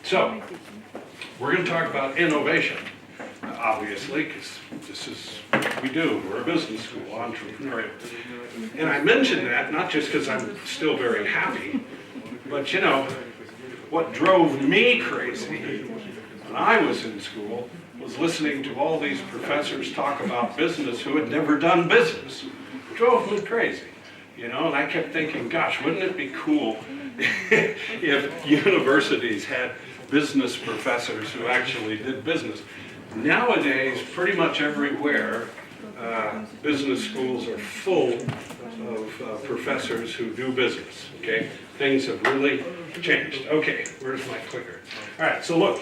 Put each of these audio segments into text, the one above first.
So, we're going to talk about innovation, obviously, because this is what we do. We're a business school, entrepreneurial. And I mention that not just because I'm still very happy, but you know, what drove me crazy when I was in school was listening to all these professors talk about business who had never done business. It drove me crazy, you know, and I kept thinking, gosh, wouldn't it be cool if universities had business professors who actually did business? Nowadays, pretty much everywhere, business schools are full of professors who do business, okay? Things have really changed. Okay, where's my clicker? All right, so look.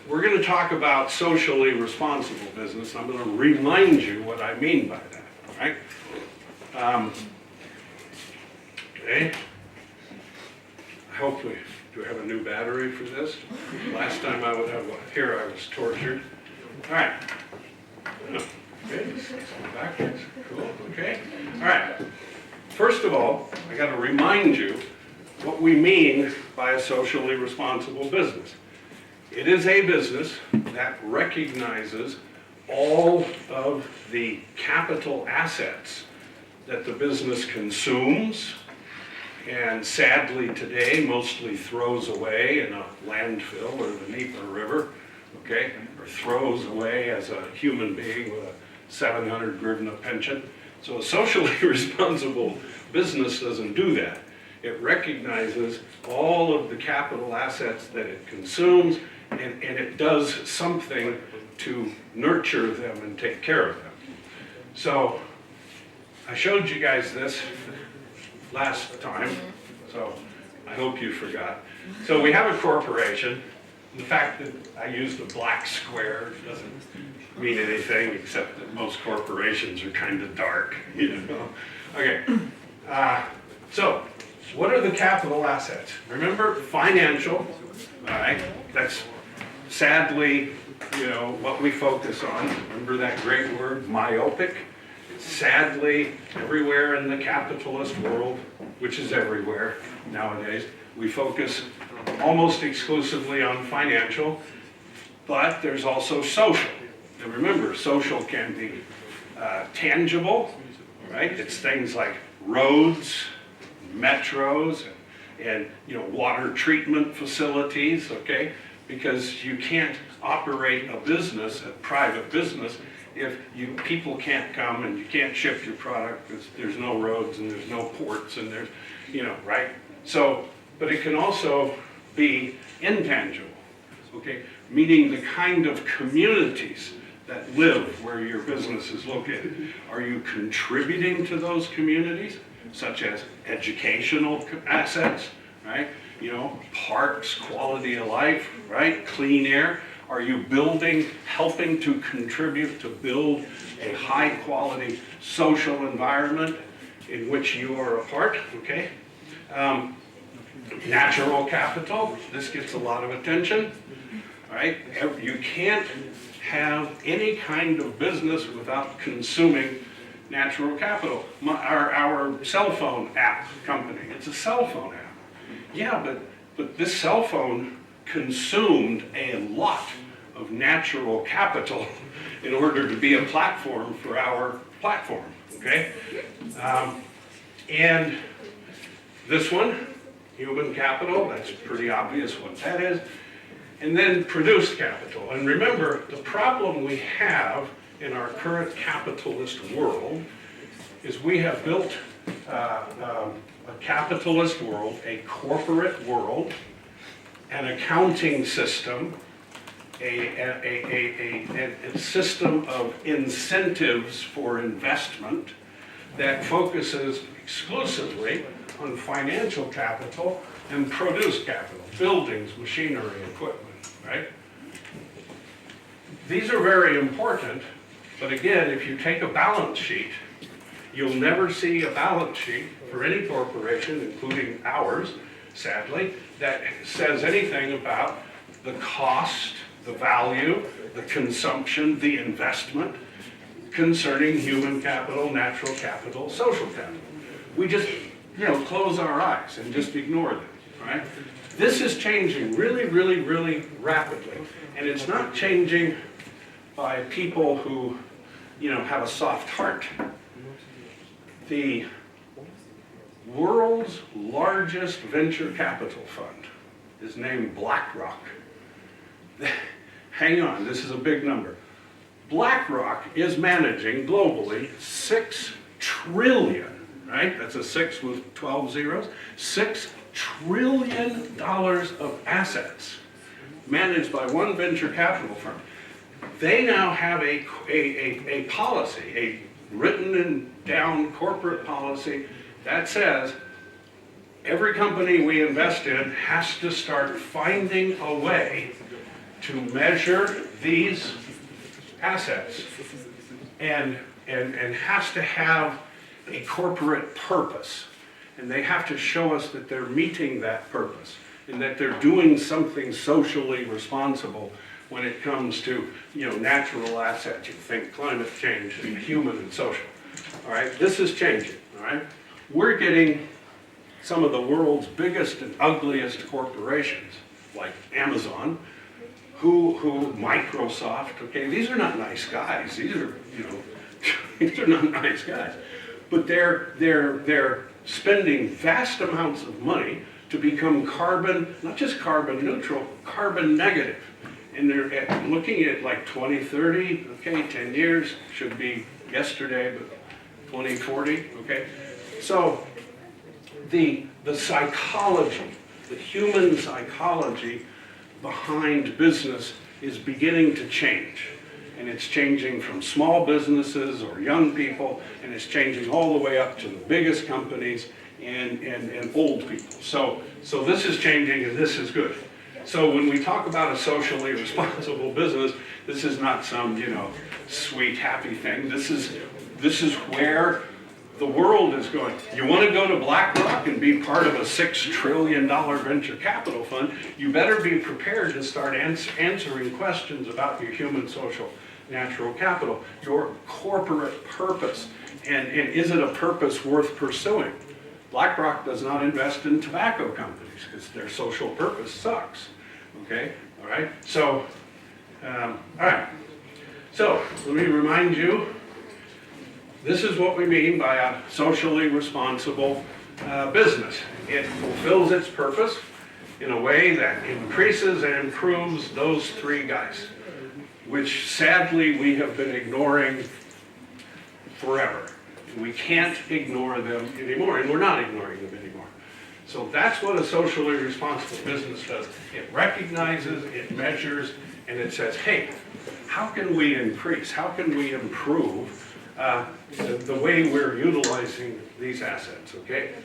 We're going to talk about socially responsible business. I'm going to remind you what I mean by that, all right? Okay. I hope do we have a new battery for this? Last time I would have one. Here I was tortured. All right. Okay, this is backwards. Cool, okay. All right. First of all, I got to remind you what we mean by a socially responsible business. It is a business that recognizes all of the capital assets that the business consumes and sadly today mostly throws away in a landfill or the Dnieper River, okay, or throws away as a human being with a 700 hryvnia pension. So a socially responsible business doesn't do that. It recognizes all of the capital assets that it consumes, and it does something to nurture them and take care of them. So I showed you guys this last time, so I hope you forgot. So we have a corporation. The fact that I used a black square doesn't mean anything except that most corporations are kind of dark, you know. Okay, so what are the capital assets? Remember, financial, all right? That's sadly, you know, what we focus on. Remember that great word, myopic? Sadly, everywhere in the capitalist world, which is everywhere nowadays, we focus almost exclusively on financial, but there's also social. And remember, social can be tangible, right? It's things like roads, metros, and you know, water treatment facilities, okay? Because you can't operate a business, a private business, if people can't come and you can't ship your product because there's no roads and there's no ports and there's, you know, right? So, but it can also be intangible, okay? Meaning the kind of communities that live where your business is located. Are you contributing to those communities, such as educational assets, right? You know, parks, quality of life, right? Clean air. Are you building, helping to contribute to build a high quality social environment in which you are a part, okay? Natural capital, this gets a lot of attention, right? You can't have any kind of business without consuming natural capital. Our cell phone app company, it's a cell phone app. Yeah, but this cell phone consumed a lot of natural capital in order to be a platform for our platform, okay? And this one, human capital, that's pretty obvious what that is. And then produced capital. And remember, the problem we have in our current capitalist world is we have built a capitalist world, a corporate world, an accounting system, a system of incentives for investment that focuses exclusively on financial capital and produced capital, buildings, machinery, equipment, right? These are very important, but again, if you take a balance sheet, you'll never see a balance sheet for any corporation, including ours, sadly, that says anything about the cost, the value, the consumption, the investment concerning human capital, natural capital, social capital. We just, you know, close our eyes and just ignore them, all right? This is changing really, really, really rapidly, and it's not changing by people who, you know, have a soft heart. The world's largest venture capital fund is named BlackRock. Hang on, this is a big number. BlackRock is managing globally 6 trillion, right? That's a 6 with 12 zeros. $6 trillion of assets managed by one venture capital firm. They now have a policy, a written and down corporate policy that says every company we invest in has to start finding a way to measure these assets and has to have a corporate purpose. And they have to show us that they're meeting that purpose and that they're doing something socially responsible when it comes to, you know, natural assets. You think climate change and human and social. All right, this is changing, all right? We're getting some of the world's biggest and ugliest corporations, like Amazon, who Microsoft, okay, these are not nice guys. These are, you know, these are not nice guys. But they're spending vast amounts of money to become carbon, not just carbon neutral, carbon negative. And they're looking at like 2030, okay, 10 years, should be yesterday, but 2040, okay? So the psychology, the human psychology behind business is beginning to change. And it's changing from small businesses or young people, and it's changing all the way up to the biggest companies and old people. So this is changing, and this is good. So when we talk about a socially responsible business, this is not some, you know, sweet, happy thing. This is where the world is going. You want to go to BlackRock and be part of a $6 trillion venture capital fund, you better be prepared to start answering questions about your human, social, natural capital, your corporate purpose, and is it a purpose worth pursuing? BlackRock does not invest in tobacco companies because their social purpose sucks. Okay, all right. So, all right. So let me remind you. This is what we mean by a socially responsible business. It fulfills its purpose in a way that increases and improves those 3 guys, which sadly we have been ignoring forever. We can't ignore them anymore, and we're not ignoring them anymore. So that's what a socially responsible business does. It recognizes, it measures, and it says, hey, how can we increase, how can we improve the way we're utilizing these assets, okay?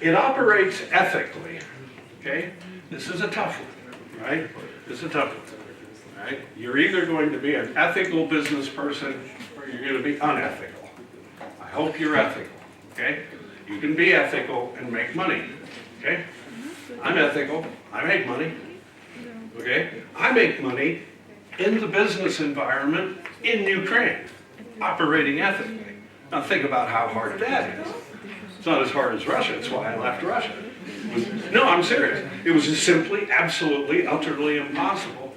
It operates ethically, okay? This is a tough one, right? This is a tough one, right? You're either going to be an ethical business person or you're going to be unethical. I hope you're ethical, okay? You can be ethical and make money, okay? I'm ethical, I make money, okay? I make money in the business environment in Ukraine, operating ethically. Now think about how hard that is. It's not as hard as Russia, that's why I left Russia. No, I'm serious. It was just simply, absolutely, utterly impossible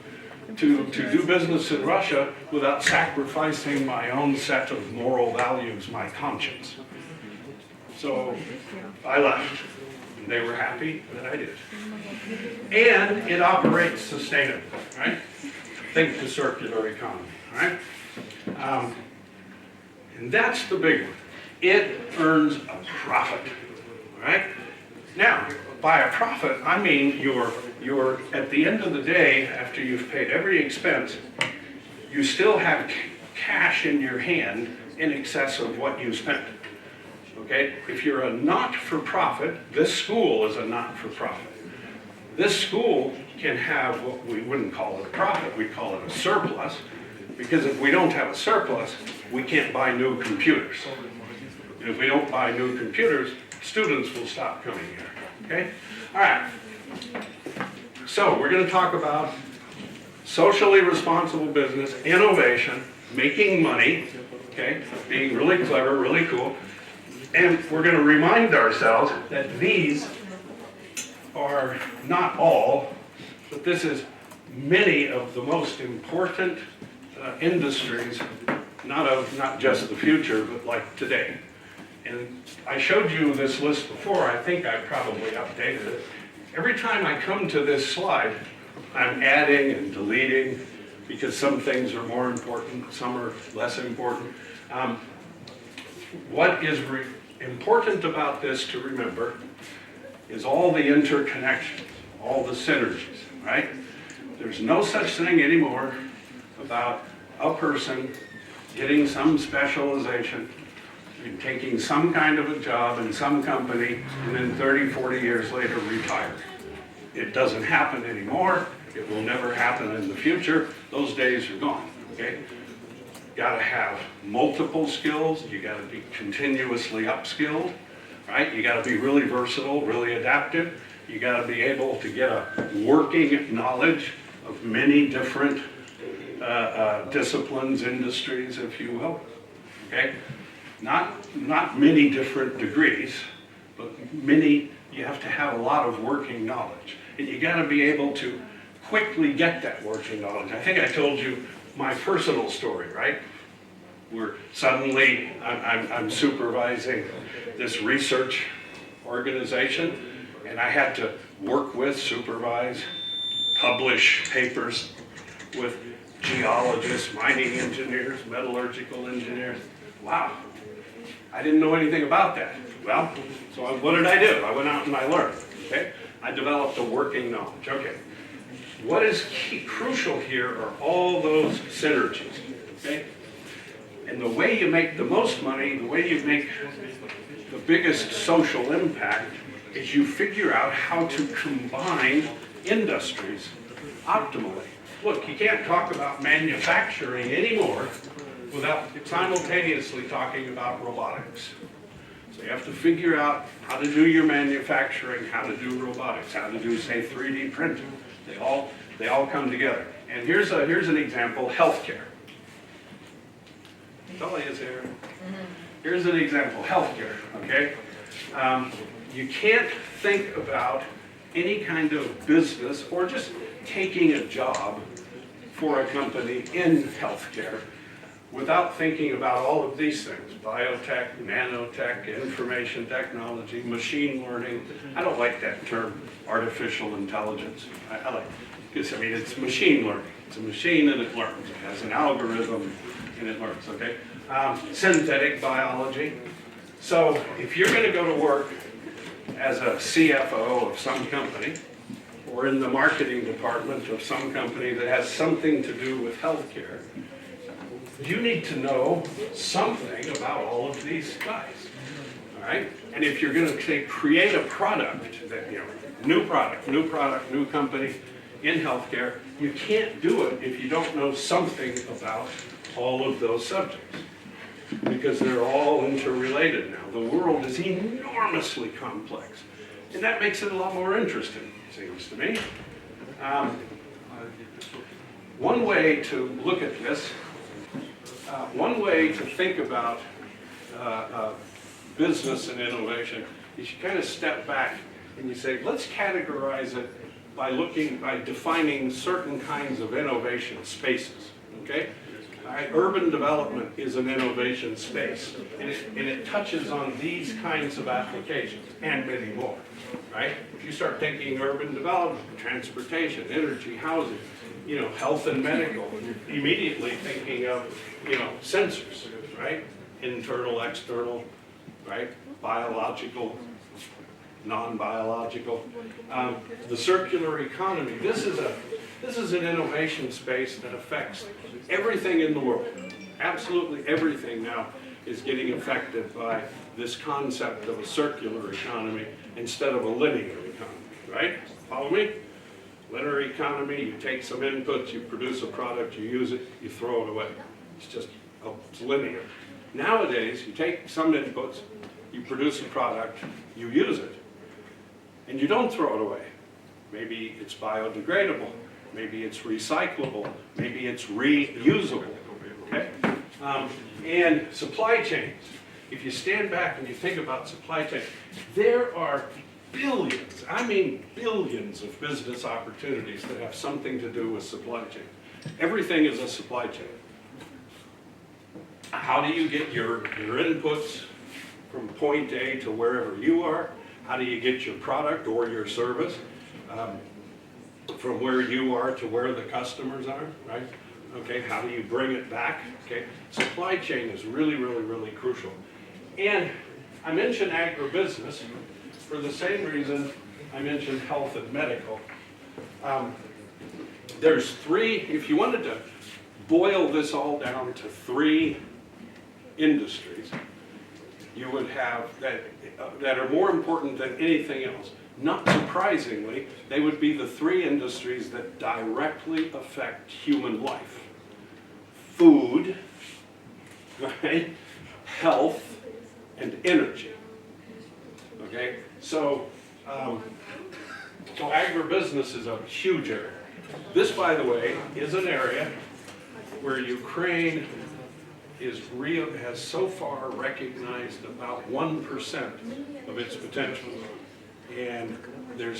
to do business in Russia without sacrificing my own set of moral values, my conscience. So I left, and they were happy that I did. And it operates sustainably, right? Think the circular economy, right? And that's the big one. It earns a profit, right? Now, by a profit, I mean you're at the end of the day, after you've paid every expense, you still have cash in your hand in excess of what you spent. Okay? If you're a not-for-profit, this school is a not-for-profit. This school can have what we wouldn't call it a profit, we'd call it a surplus, because if we don't have a surplus, we can't buy new computers. And if we don't buy new computers, students will stop coming here. Okay? All right. So we're going to talk about socially responsible business, innovation, making money, okay, being really clever, really cool. And we're going to remind ourselves that these are not all, but this is many of the most important industries, not just the future, but like today. And I showed you this list before. I think I probably updated it. Every time I come to this slide, I'm adding and deleting because some things are more important, some are less important. What is important about this to remember is all the interconnections, all the synergies, right? There's no such thing anymore about a person getting some specialization and taking some kind of a job in some company and then 30, 40 years later retire. It doesn't happen anymore. It will never happen in the future. Those days are gone, okay? Gotta have multiple skills. You gotta be continuously upskilled, right? You gotta be really versatile, really adaptive. You gotta be able to get a working knowledge of many different disciplines, industries, if you will, okay? Not many different degrees, but many, you have to have a lot of working knowledge. And you gotta be able to quickly get that working knowledge. I think I told you my personal story, right? Where suddenly I'm supervising this research organization, and I had to work with, supervise, publish papers with geologists, mining engineers, metallurgical engineers. Wow, I didn't know anything about that. Well, so what did I do? I went out and I learned, okay? I developed a working knowledge, okay. What is crucial here are all those synergies, okay? And the way you make the most money, the way you make the biggest social impact is you figure out how to combine industries optimally. Look, you can't talk about manufacturing anymore without simultaneously talking about robotics. So you have to figure out how to do your manufacturing, how to do robotics, how to do, say, 3D printing. They all come together. And here's an example, healthcare. Dolly is here. Here's an example, healthcare, okay? You can't think about any kind of business or just taking a job for a company in healthcare without thinking about all of these things, biotech, nanotech, information technology, machine learning. I don't like that term, artificial intelligence. I like, because I mean, it's machine learning. It's a machine and it learns. It has an algorithm and it learns, okay? Synthetic biology. So if you're gonna go to work as a CFO of some company, or in the marketing department of some company that has something to do with healthcare, you need to know something about all of these guys, all right? And if you're gonna say, create a product that, new product, new company in healthcare, you can't do it if you don't know something about all of those subjects, because they're all interrelated now. The world is enormously complex, and that makes it a lot more interesting, it seems to me. One way to look at this, one way to think about business and innovation is you kind of step back and you say, let's categorize it by defining certain kinds of innovation spaces, okay? Urban development is an innovation space, and it touches on these kinds of applications and many more, right? If you start thinking urban development, transportation, energy, housing, health and medical, you're immediately thinking of, sensors, right? Internal, external, right? Biological, non-biological. The circular economy, this is an innovation space that affects everything in the world. Absolutely everything now is getting affected by this concept of a circular economy instead of a linear economy, right? Follow me? Linear economy, you take some inputs, you produce a product, you use it, you throw it away. It's linear. Nowadays, you take some inputs, you produce a product, you use it, and you don't throw it away. Maybe it's biodegradable, maybe it's recyclable, maybe it's reusable, okay? And supply chains. If you stand back and you think about supply chain, there are billions, I mean billions of business opportunities that have something to do with supply chain. Everything is a supply chain. How do you get your inputs from point A to wherever you are? How do you get your product or your service from where you are to where the customers are, right? Okay, how do you bring it back? Okay, supply chain is really, really, really crucial. And I mentioned agribusiness for the same reason I mentioned health and medical. There's three, if you wanted to boil this all down to three industries, you would have that are more important than anything else. Not surprisingly, they would be the three industries that directly affect human life. Food, right? Health, and energy. Okay, so agribusiness is a huge area. This, by the way, is an area where Ukraine has so far recognized about 1% of its potential. And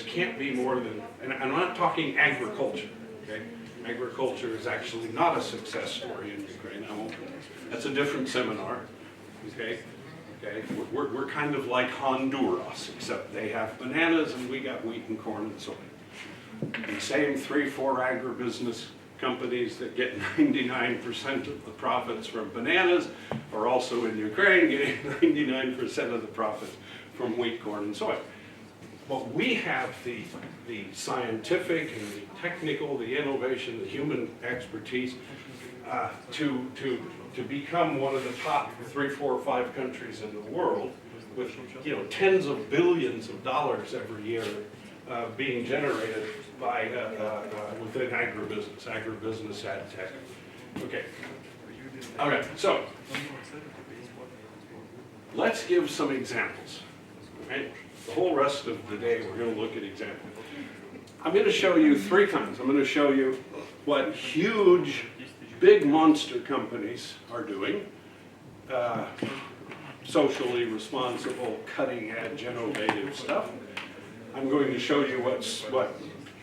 can't be more than, and I'm not talking agriculture, okay? Agriculture is actually not a success story in Ukraine. That's a different seminar, okay? Okay, we're kind of like Honduras, except they have bananas and we got wheat and corn and soy. The same 3-4 agribusiness companies that get 99% of the profits from bananas are also in Ukraine getting 99% of the profits from wheat, corn, and soy. But we have the scientific and the technical, the innovation, the human expertise to become one of the top 3, 4, 5 countries in the world with tens of billions of dollars every year being generated by within agribusiness, ad tech. Okay. Okay. So let's give some examples. Right? The whole rest of the day, we're going to look at examples. I'm going to show you three kinds. I'm going to show you what huge, big monster companies are doing, socially responsible, cutting-edge, innovative stuff. I'm going to show you what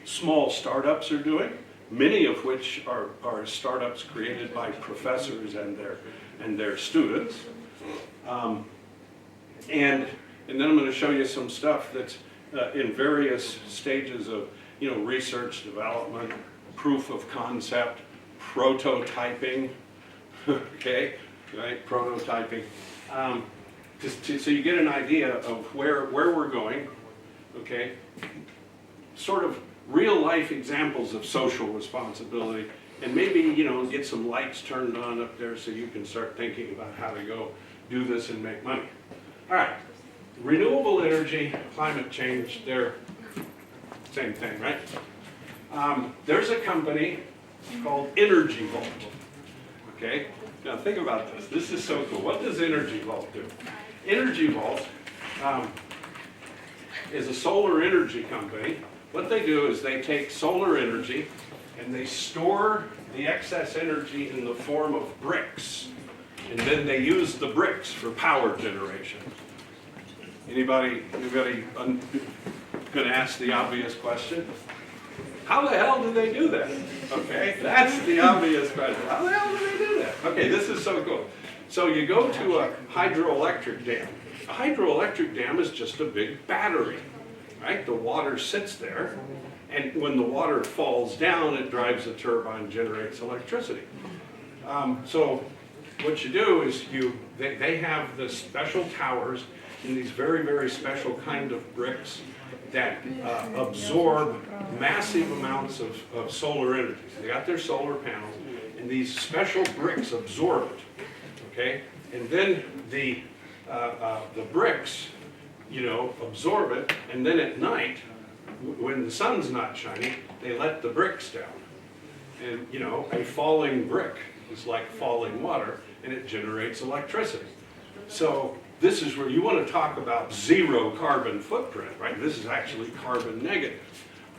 small startups are doing, many of which are startups created by professors and their students. And then I'm going to show you some stuff that's in various stages of research, development, proof of concept, prototyping, okay, right, prototyping, so you get an idea of where we're going, okay, sort of real life examples of social responsibility, and maybe, get some lights turned on up there so you can start thinking about how to go do this and make money. All right. Renewable energy, climate change, they're same thing, right? There's a company called Energy Vault. Okay? Now think about this. This is so cool. What does Energy Vault do? Energy Vault is a solar energy company. What they do is they take solar energy and they store the excess energy in the form of bricks. And then they use the bricks for power generation. Anybody going to ask the obvious question? How the hell do they do that? Okay, that's the obvious question. How the hell do they do that? Okay, this is so cool. So you go to a hydroelectric dam. A hydroelectric dam is just a big battery, right? The water sits there, and when the water falls down, it drives a turbine, generates electricity. So what you do is they have the special towers in these very, very special kind of bricks that absorb massive amounts of solar energy. So they got their solar panels, and these special bricks absorb it, okay? And then the bricks, absorb it, and then at night, when the sun's not shining, they let the bricks down. And, a falling brick is like falling water, and it generates electricity. So this is where you want to talk about zero carbon footprint, right? This is actually carbon negative,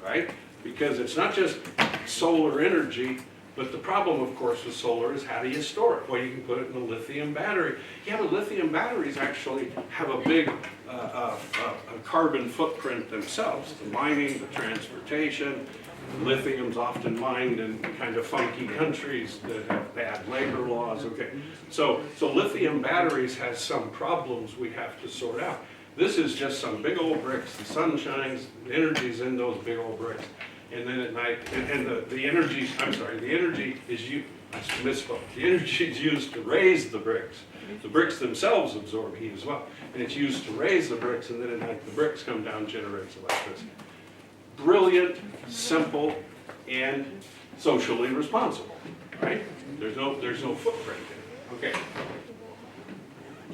right? Because it's not just solar energy, But the problem, of course, with solar is how do you store it? Well, you can put it in a lithium battery. Yeah, but lithium batteries actually have a big carbon footprint themselves. The mining, the transportation. Lithium's often mined in kind of funky countries that have bad labor laws. Okay, so lithium batteries has some problems we have to sort out. This is just some big old bricks. The sun shines, the energy's in those big old bricks. And then at night, and the energy is used, I misspoke. The energy is used to raise the bricks. The bricks themselves absorb heat as well. And it's used to raise the bricks, and then at night the bricks come down, generates electricity. Brilliant, simple, and socially responsible, right? There's no footprint in it. Okay.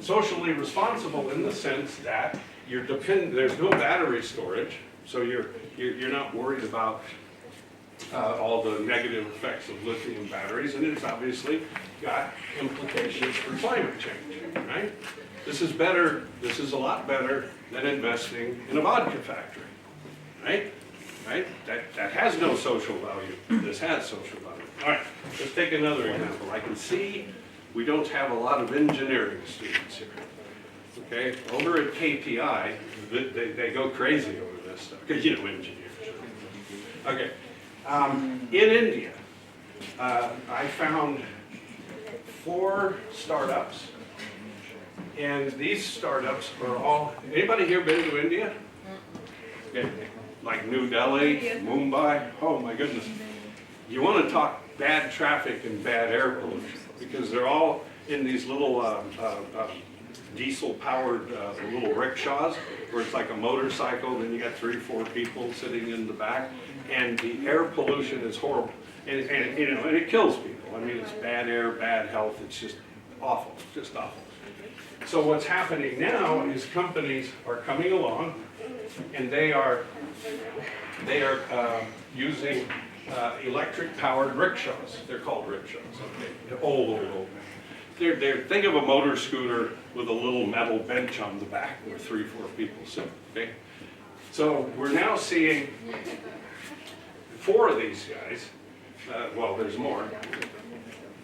Socially responsible in the sense that there's no battery storage, so you're not worried about all the negative effects of lithium batteries, and it's obviously got implications for climate change, right? This is better, this is a lot better than investing in a vodka factory, right? Right? That has no social value. This has social value. All right, let's take another example. I can see we don't have a lot of engineering students here. Okay, over at KPI, they go crazy over this stuff, because you know engineers. Okay, in India, I found 4 startups, and these startups are all, anybody here been to India? Okay. Like New Delhi, Mumbai, oh my goodness. You want to talk bad traffic and bad air pollution, because they're all in these little diesel-powered little rickshaws, where it's like a motorcycle, then you got 3 or 4 people sitting in the back, and the air pollution is horrible. And you know, and it kills people. I mean, it's bad air, bad health, it's just awful, just awful. So what's happening now is companies are coming along, and they are using electric-powered rickshaws. They're called rickshaws. Okay, old. Think of a motor scooter with a little metal bench on the back where 3 or 4 people sit. Okay, so we're now seeing 4 of these guys. Well, there's more,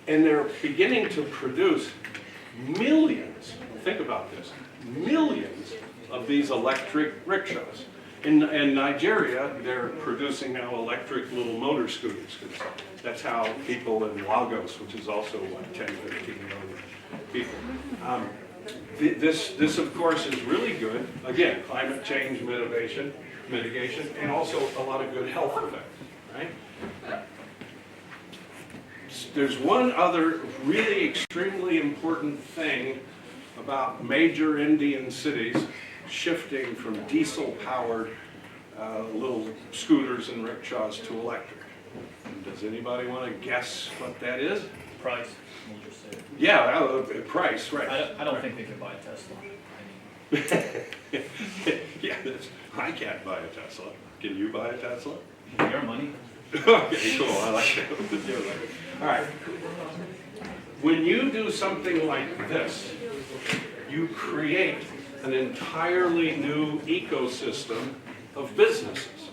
and they're beginning to produce millions. Think about this: millions of these electric rickshaws. In Nigeria, they're producing now electric little motor scooters. That's how people in Lagos, which is also like 10, 15 million people. This of course is really good. Again, climate change mitigation, and also a lot of good health effects, right? There's one other really extremely important thing about major Indian cities shifting from diesel-powered little scooters and rickshaws to electric. Does anybody want to guess what that is? Price, we'll just say. Yeah, price, right. I don't think they could buy a Tesla. Yeah, I can't buy a Tesla. Can you buy a Tesla? Your money. Okay, cool, I like that. All right. When you do something like this, you create an entirely new ecosystem of businesses,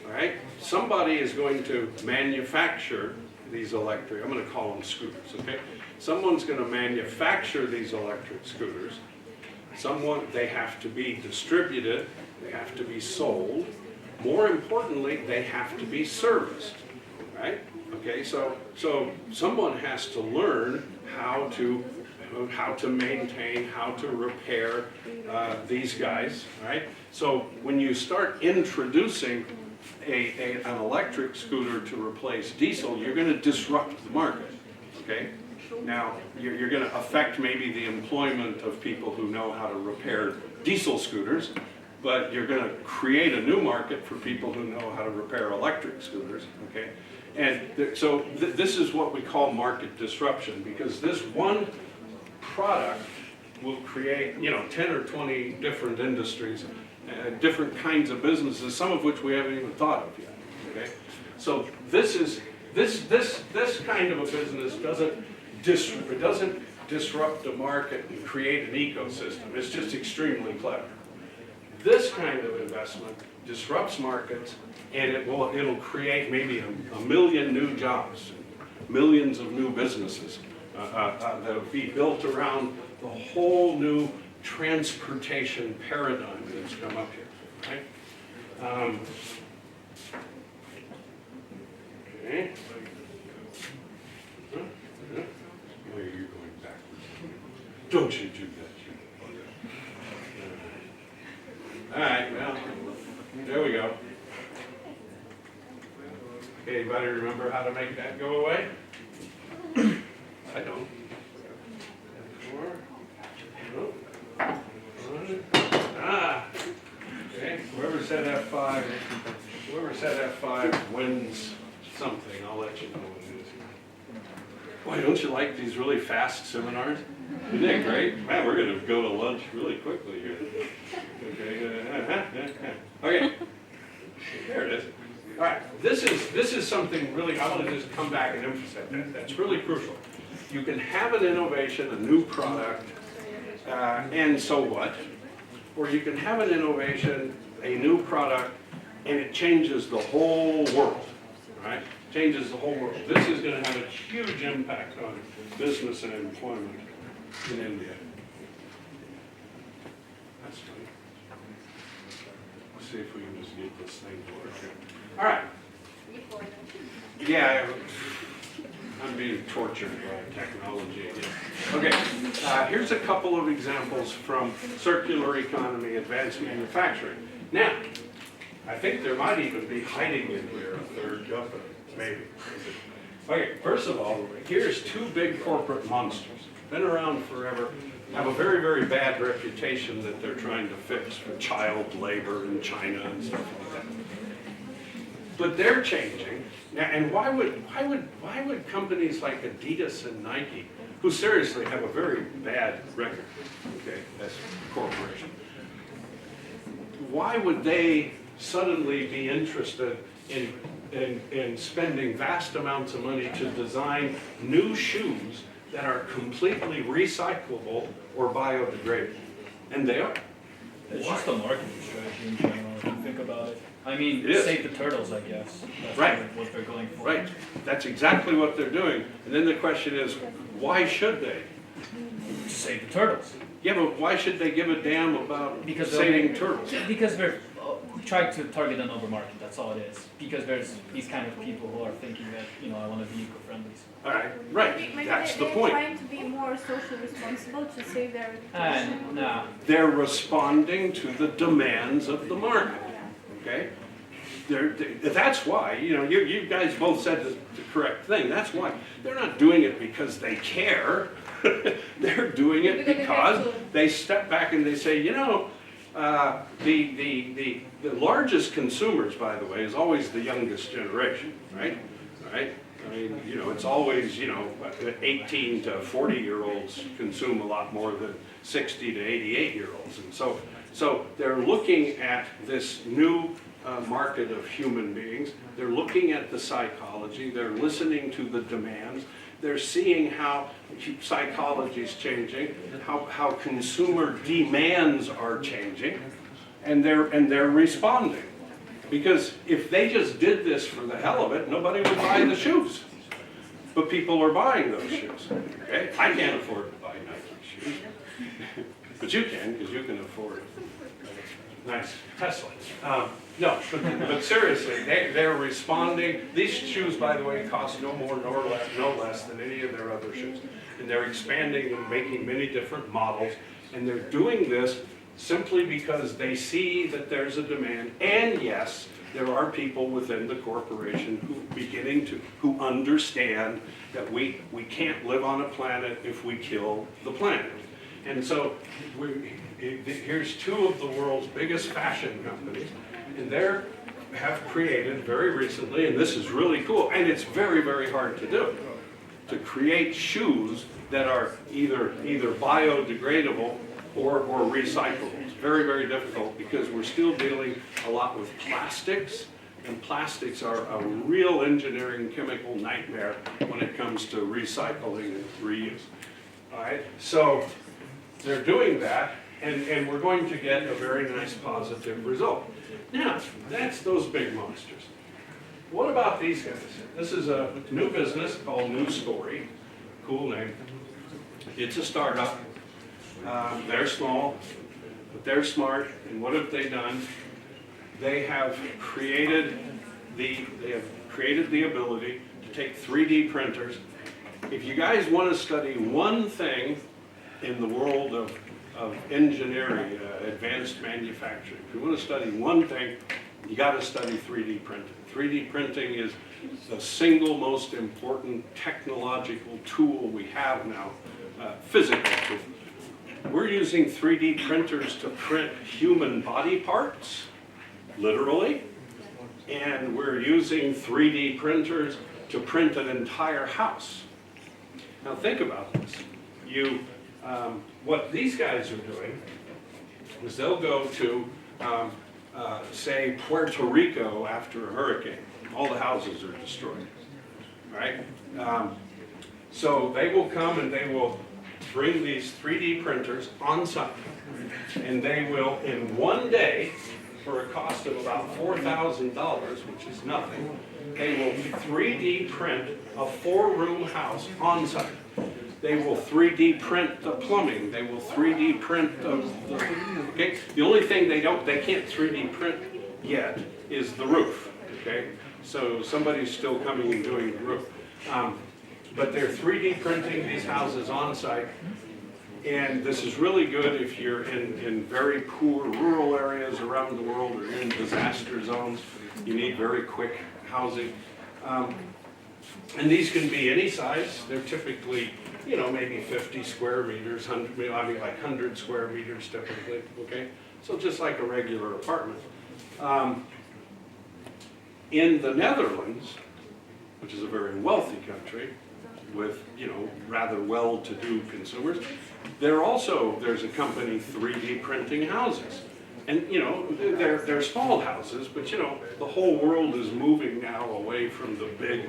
all right? Somebody is going to manufacture these electric, I'm going to call them scooters, okay? Someone's going to manufacture these electric scooters. They have to be distributed, they have to be sold. More importantly, they have to be serviced, right? Okay, so someone has to learn how to maintain, how to repair these guys, right? So when you start introducing an electric scooter to replace diesel, you're going to disrupt the market, okay? Now, you're going to affect maybe the employment of people who know how to repair diesel scooters, but you're going to create a new market for people who know how to repair electric scooters, okay? And so this is what we call market disruption, because this one product will create, 10 or 20 different industries, different kinds of businesses, some of which we haven't even thought of yet, okay? So this kind of a business doesn't disrupt the market and create an ecosystem. It's just extremely clever. This kind of investment disrupts markets, and it'll create maybe a million new jobs. millions of new businesses that will be built around the whole new transportation paradigm that's come up here, right? Okay. Where are you going backwards? Don't you do that, you. All right, well, there we go. Anybody remember how to make that go away? I don't. Okay, whoever said F5, wins something. I'll let you know what it is. Boy, don't you like these really fast seminars? Isn't that great? Man, we're going to go to lunch really quickly here. Okay, there it is. All right, this is something really, I want to just come back and emphasize that. That's really crucial. You can have an innovation, a new product, and so what? Or you can have an innovation, a new product, and it changes the whole world, right? Changes the whole world. This is going to have a huge impact on business and employment in India. That's funny. Let's see if we can just get this thing to work here. All right. Yeah, I'm being tortured by technology again. Okay, here's a couple of examples from circular economy, advanced manufacturing. Now, I think there might even be hiding in here a third company, maybe. Okay, first of all, here's two big corporate monsters, been around forever, have a very, very bad reputation that they're trying to fix for child labor in China and stuff like that. But they're changing. Now, and why would companies like Adidas and Nike, who seriously have a very bad record, okay, as a corporation, why would they suddenly be interested in spending vast amounts of money to design new shoes that are completely recyclable or biodegradable? And they are. It's just a marketing strategy in general, if you think about it. I mean, save the turtles, I guess. That's right. What they're going for. Right. That's exactly what they're doing. And then the question is, why should they? Save the turtles. Yeah, but why should they give a damn about saving turtles? Because they're trying to target an over market, that's all it is. Because there's these kind of people who are thinking that, I want to be eco-friendly. All right, right. Maybe That's the they're point. trying to be more socially responsible to save their reputation. No. They're responding to the demands of the market. Okay? That's why, you guys both said the correct thing. That's why. They're not doing it because they care. They're doing it because they step back and they say, the largest consumers, by the way, is always the youngest generation, right? Right? I mean, it's always, 18 to 40-year-olds consume a lot more than 60 to 88-year-olds. And so they're looking at this new market of human beings. They're looking at the psychology. They're listening to the demands. They're seeing how psychology is changing, how consumer demands are changing, and they're responding. Because if they just did this for the hell of it, nobody would buy the shoes. But people are buying those shoes. Okay? I can't afford to buy Nike shoes. But you can, because you can afford it. Nice Tesla. No, but seriously, they're responding. These shoes, by the way, cost no more nor less than any of their other shoes. And they're expanding and making many different models. And they're doing this simply because they see that there's a demand. And yes, there are people within the corporation who understand that we can't live on a planet if we kill the planet. And so here's two of the world's biggest fashion companies, and they have created very recently, and this is really cool, and it's very, very hard to do, to create shoes that are either biodegradable or recyclable. It's very, very difficult because we're still dealing a lot with plastics, and plastics are a real engineering chemical nightmare when it comes to recycling and reuse. All right, so they're doing that, and we're going to get a very nice positive result. Now, that's those big monsters. what about these guys? This is a new business called New Story. Cool name. It's a startup. They're small, but they're smart. And what have they done? They have created the ability to take 3D printers. If you guys want to study one thing in the world of engineering, advanced manufacturing, if you want to study one thing, you got to study 3D printing. 3D printing is the single most important technological tool we have now, physical tool. We're using 3D printers to print human body parts, literally, and we're using 3D printers to print an entire house. Now think about this. What these guys are doing is they'll go to, say, Puerto Rico after a hurricane. All the houses are destroyed, right? So they will come and they will bring these 3D printers on site, and they will, in one day, for a cost of about $4,000, which is nothing, they will 3D print a 4-room house on site. They will 3D print the plumbing. They will 3D print the okay. The only thing they can't 3D print yet is the roof. Okay, so somebody's still coming and doing the roof. But they're 3D printing these houses on site. And this is really good if you're in very poor rural areas around the world or in disaster zones. You need very quick housing. And these can be any size. They're typically, you know, maybe 50 square meters, 100 square meters typically, okay? So just like a regular apartment. In the Netherlands, which is a very wealthy country with, you know, rather well-to-do consumers, there's a company 3D printing houses. And, you know, they're small houses, but, you know, the whole world is moving now away from the big,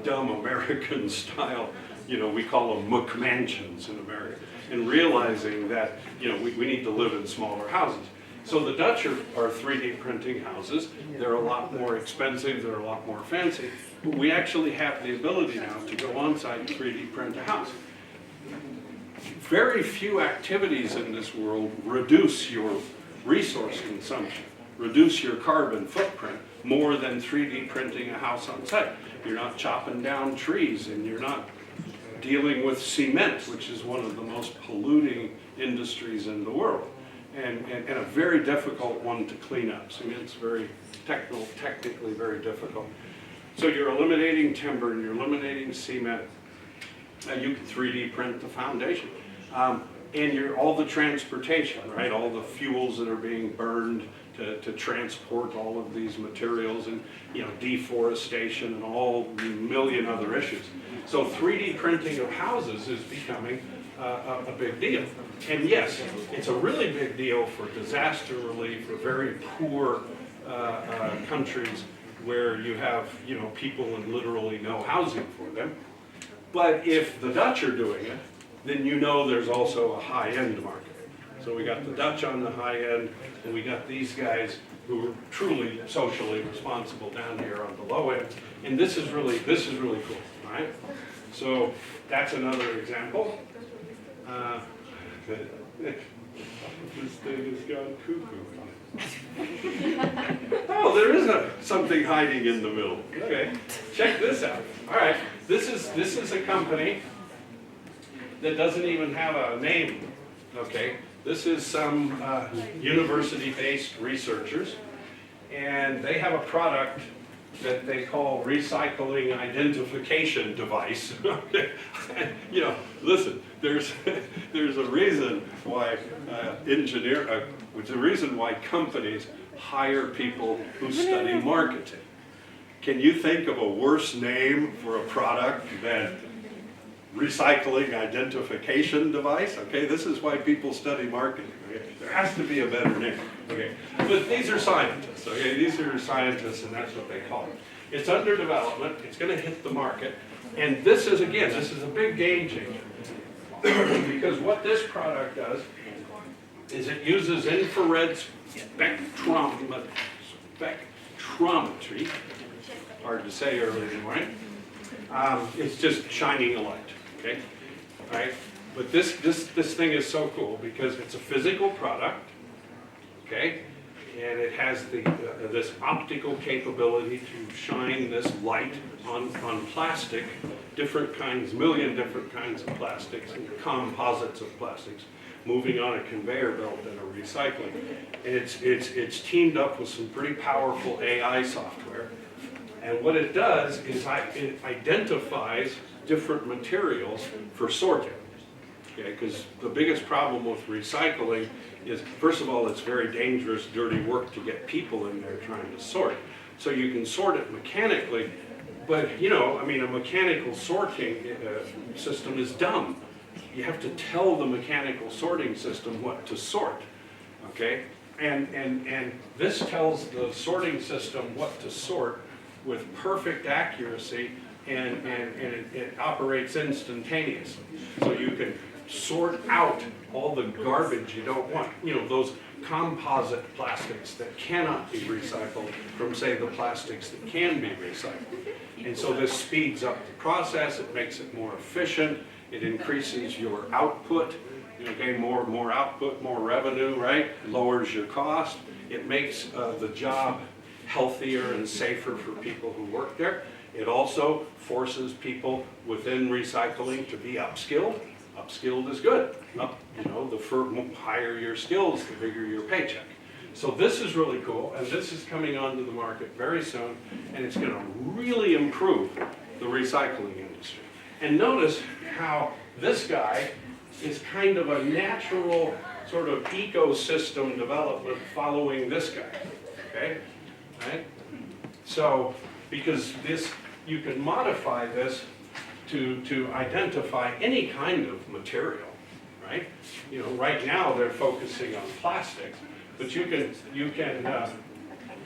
dumb American style, you know, we call them McMansions in America, and realizing that, you know, we need to live in smaller houses. So the Dutch are 3D printing houses. They're a lot more expensive, they're a lot more fancy, but we actually have the ability now to go on site and 3D print a house. Very few activities in this world reduce your resource consumption, reduce your carbon footprint more than 3D printing a house on site. You're not chopping down trees, and you're not dealing with cement, which is one of the most polluting industries in the world, and a very difficult one to clean up. Cement's very technically very difficult. So you're eliminating timber and you're eliminating cement. You can 3D print the foundation. And all the transportation, right? All the fuels that are being burned to transport all of these materials, and, you know, deforestation and all a million other issues. So 3D printing of houses is becoming a big deal. And yes, it's a really big deal for disaster relief for very poor countries where you have, you know, people and literally no housing for them. But if the Dutch are doing it, then you know there's also a high-end market. So we got the Dutch on the high end, and we got these guys who are truly socially responsible down here on the low end. And this is really cool, all right? So that's another example. This thing has gone cuckoo. Oh, there is something hiding in the middle. Okay, check this out. All right, this is a company that doesn't even have a name. Okay, this is some university-based researchers, and they have a product that they call recycling identification device. You know, listen, there's a reason why there's a reason why companies hire people who study marketing. Can you think of a worse name for a product than recycling identification device? Okay, this is why people study marketing. Okay? There has to be a better name. Okay, but these are scientists. Okay, these are scientists, and that's what they call it. It's under development. It's going to hit the market, and this is a big game changer because what this product does is it uses infrared spectrometry hard to say early in the morning. It's just shining a light, okay? Right? But this thing is so cool because it's a physical product, okay? And it has this optical capability to shine this light on plastic, different kinds, million different kinds of plastics and composites of plastics, moving on a conveyor belt and a recycling. And it's teamed up with some pretty powerful AI software. And what it does is it identifies different materials for sorting. Okay, because the biggest problem with recycling is, first of all, it's very dangerous, dirty work to get people in there trying to sort. So you can sort it mechanically, but you know, I mean, a mechanical sorting system is dumb. You have to tell the mechanical sorting system what to sort, okay? And this tells the sorting system what to sort with perfect accuracy, and it operates instantaneously. So you can sort out all the garbage you don't want. You know, those composite plastics that cannot be recycled from, say, the plastics that can be recycled. And so this speeds up the process, it makes it more efficient, it increases your output, okay, more output, more revenue, right? Lowers your cost. It makes the job healthier and safer for people who work there. It also forces people within recycling to be upskilled. Upskilled is good. You know, the higher your skills, the bigger your paycheck. So this is really cool, and this is coming onto the market very soon, and it's going to really improve the recycling industry. And notice how this guy is kind of a natural sort of ecosystem development following this guy, okay? Right? So, because you can modify this to identify any kind of material, right? You know, right now they're focusing on plastics, but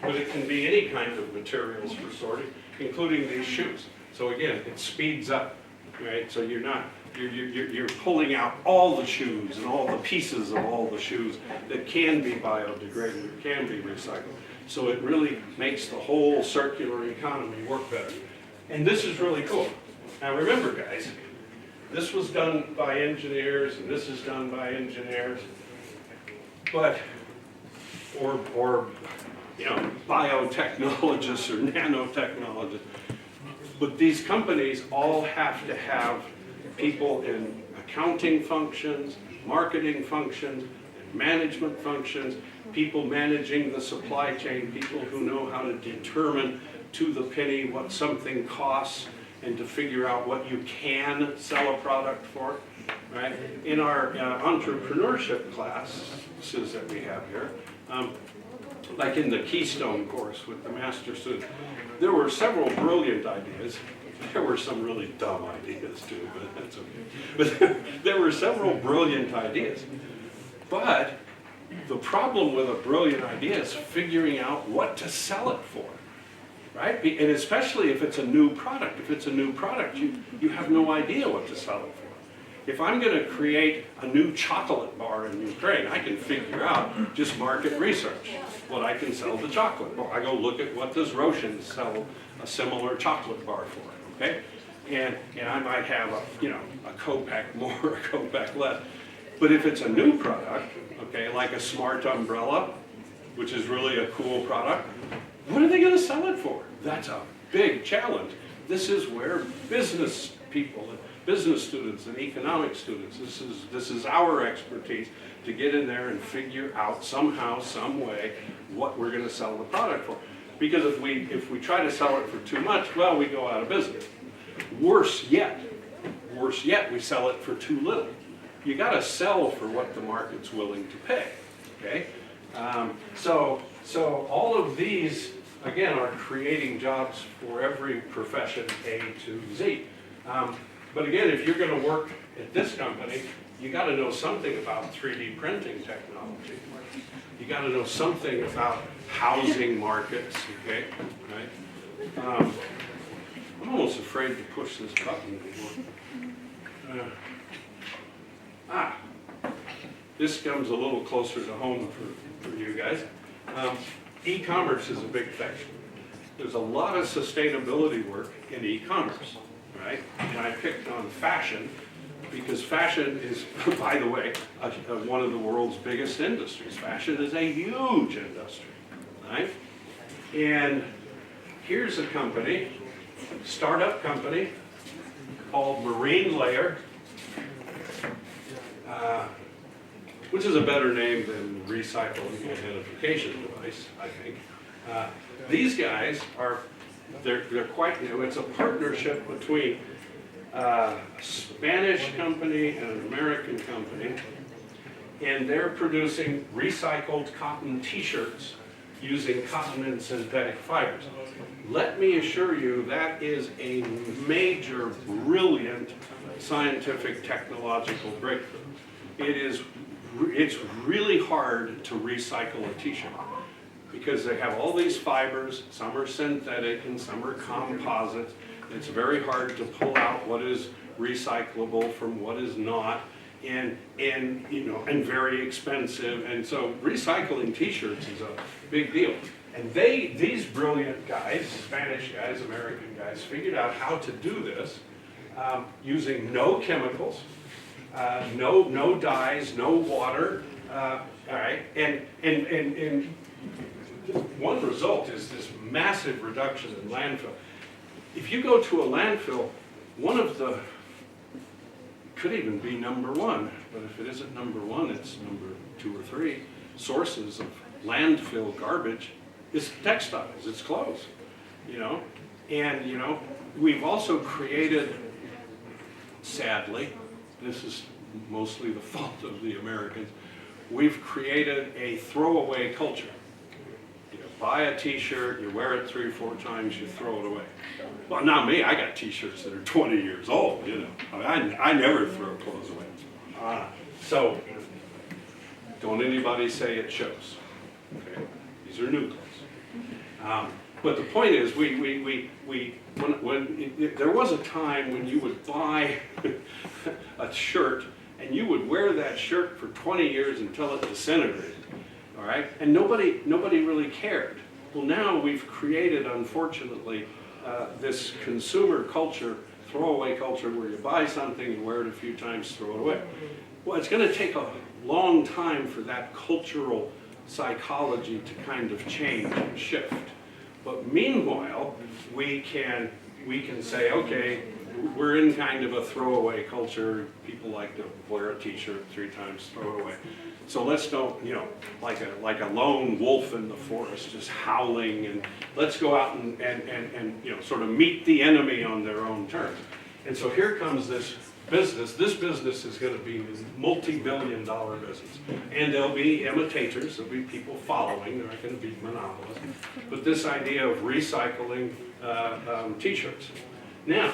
but it can be any kind of materials for sorting, including these shoes. So again, it speeds up, right? So you're pulling out all the shoes and all the pieces of all the shoes that can be biodegradable, can be recycled. So it really makes the whole circular economy work better. And this is really cool. Now remember, guys, this was done by engineers, and this is done by engineers, but, or you know, biotechnologists or nanotechnologists. But these companies all have to have people in accounting functions, marketing functions, and management functions, people managing the supply chain, people who know how to determine to the penny what something costs and to figure out what you can sell a product for, right? In our entrepreneurship classes that we have here, like in the Keystone course with the master students, there were several brilliant ideas. There were some really dumb ideas too, but that's okay. But there were several brilliant ideas. But the problem with a brilliant idea is figuring out what to sell it for, right? And especially if it's a new product. If it's a new product, you have no idea what to sell it for. If I'm going to create a new chocolate bar in Ukraine, I can figure out, just market research, what I can sell the chocolate bar. I go look at what does Roshan sell a similar chocolate bar for, okay? And I might have a Kopak more, a Kopak less. But if it's a new product, okay, like a smart umbrella, which is really a cool product, what are they going to sell it for? That's a big challenge. This is where business people, business students and economic students, this is our expertise to get in there and figure out somehow, some way, what we're going to sell the product for. Because if we try to sell it for too much, well, we go out of business. Worse yet, we sell it for too little. You got to sell for what the market's willing to pay. Okay, so all of these again are creating jobs for every profession A to Z. But again, if you're going to work at this company, you got to know something about 3D printing technology. You got to know something about housing markets. Okay, right? I'm almost afraid to push this button anymore. This comes a little closer to home for you guys. E-commerce is a big thing. there's a lot of sustainability work in e-commerce, right? And I picked on fashion because fashion is, by the way, one of the world's biggest industries. Fashion is a huge industry, right? And here's a company, startup company called Marine Layer, which is a better name than recycling identification device, I think. These guys are, they're quite, it's a partnership between a Spanish company and an American company, and they're producing recycled cotton t-shirts using cotton and synthetic fibers. Let me assure you that is a major, brilliant scientific technological breakthrough. It's really hard to recycle a t-shirt because they have all these fibers, some are synthetic and some are composite. It's very hard to pull out what is recyclable from what is not, and very expensive. And so recycling t-shirts is a big deal. And these brilliant guys, Spanish guys, American guys, figured out how to do this using no chemicals, no dyes, no water. All right, and one result is this massive reduction in landfill. If you go to a landfill, one of the, could even be number one, but if it isn't number one, it's number 2 or 3 sources of landfill garbage is textiles, it's clothes, And, we've also created, sadly, this is mostly the fault of the Americans, we've created a throwaway culture. Buy a t-shirt, you wear it 3 or 4 times, you throw it away. Well, not me, I got t-shirts that are 20 years old, I never throw clothes away. So, don't anybody say it shows, okay? These are new clothes. But the point is, there was a time when you would buy a shirt and you would wear that shirt for 20 years until it disintegrated. All right, and nobody really cared. Well, now we've created, unfortunately, this consumer culture, throwaway culture, where you buy something, you wear it a few times, throw it away. Well, it's going to take a long time for that cultural psychology to kind of change and shift. But meanwhile, we can say, okay, we're in kind of a throwaway culture. People like to wear a t-shirt 3 times, throw it away. So let's don't, like a lone wolf in the forest just howling, and let's go out and sort of meet the enemy on their own terms. And so here comes this business. This business is going to be a multi-billion-dollar business. And there'll be imitators, there'll be people following, there aren't going to be monopolists. But this idea of recycling t-shirts. Now,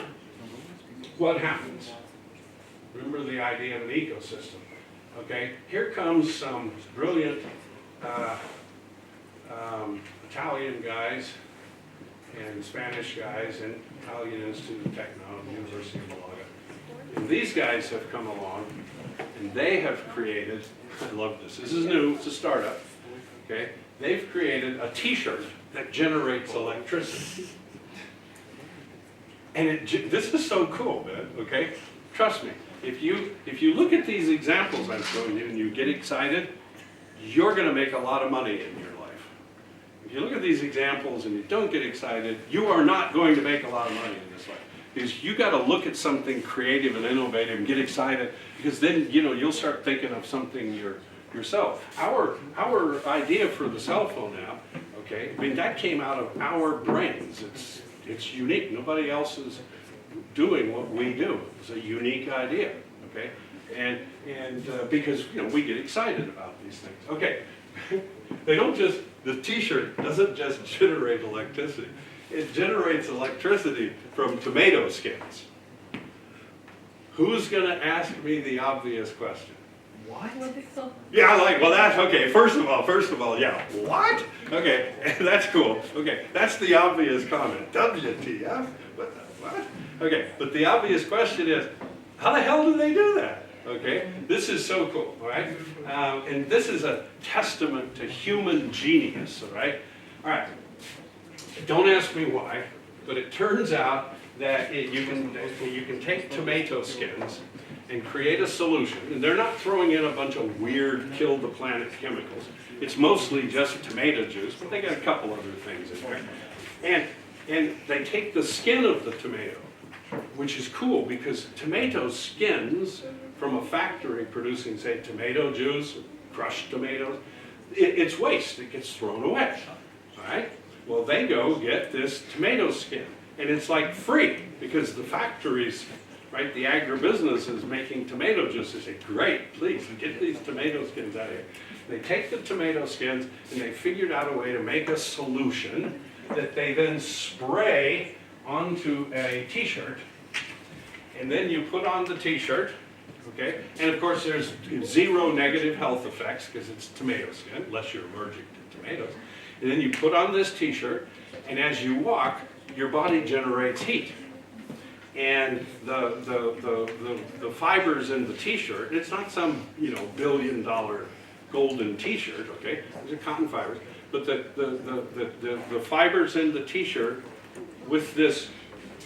what happens? Remember the idea of an ecosystem. Okay, here comes some brilliant Italian guys and Spanish guys and Italian Institute of Technology, University of Malaga. And these guys have come along and they have created, I love this, this is new, it's a startup, okay? They've created a t-shirt that generates electricity. And this is so cool, man, okay? Trust me. If you look at these examples I'm showing you and you get excited, you're going to make a lot of money in your life. If you look at these examples and you don't get excited, you are not going to make a lot of money in this life. Because you got to look at something creative and innovative and get excited, because then you'll start thinking of something yourself. Our idea for the cell phone app, okay, I mean that came out of our brains. It's unique. Nobody else is doing what we do. It's a unique idea, okay? And because we get excited about these things. Okay, they don't just, the t-shirt doesn't just generate electricity. It generates electricity from tomato skins. Who's gonna ask me the obvious question? What? Yeah, well that's, okay, first of all, yeah, what? Okay, that's cool. Okay, that's the obvious comment. WTF? What? Okay, but the obvious question is, how the hell do they do that? Okay, this is so cool, all right? And this is a testament to human genius, all right? All right, Don't ask me why, but it turns out that you can take tomato skins and create a solution. And they're not throwing in a bunch of weird kill the planet chemicals. It's mostly just tomato juice, but they got a couple other things in there. And they take the skin of the tomato, which is cool because tomato skins from a factory producing, say, tomato juice, crushed tomatoes, it's waste. It gets thrown away. All right? Well, they go get this tomato skin, and it's like free because the factories, right, the agribusiness is making tomato juice. They say, great, please, get these tomato skins out of here. They take the tomato skins, and they figured out a way to make a solution that they then spray onto a T-shirt, and then you put on the T-shirt, okay? And of course, there's zero negative health effects because it's tomato skin, unless you're allergic to tomatoes. And then you put on this T-shirt, and as you walk, your body generates heat. And the fibers in the T-shirt, it's not some, billion-dollar golden T-shirt, okay? These are cotton fibers. But the fibers in the T-shirt with this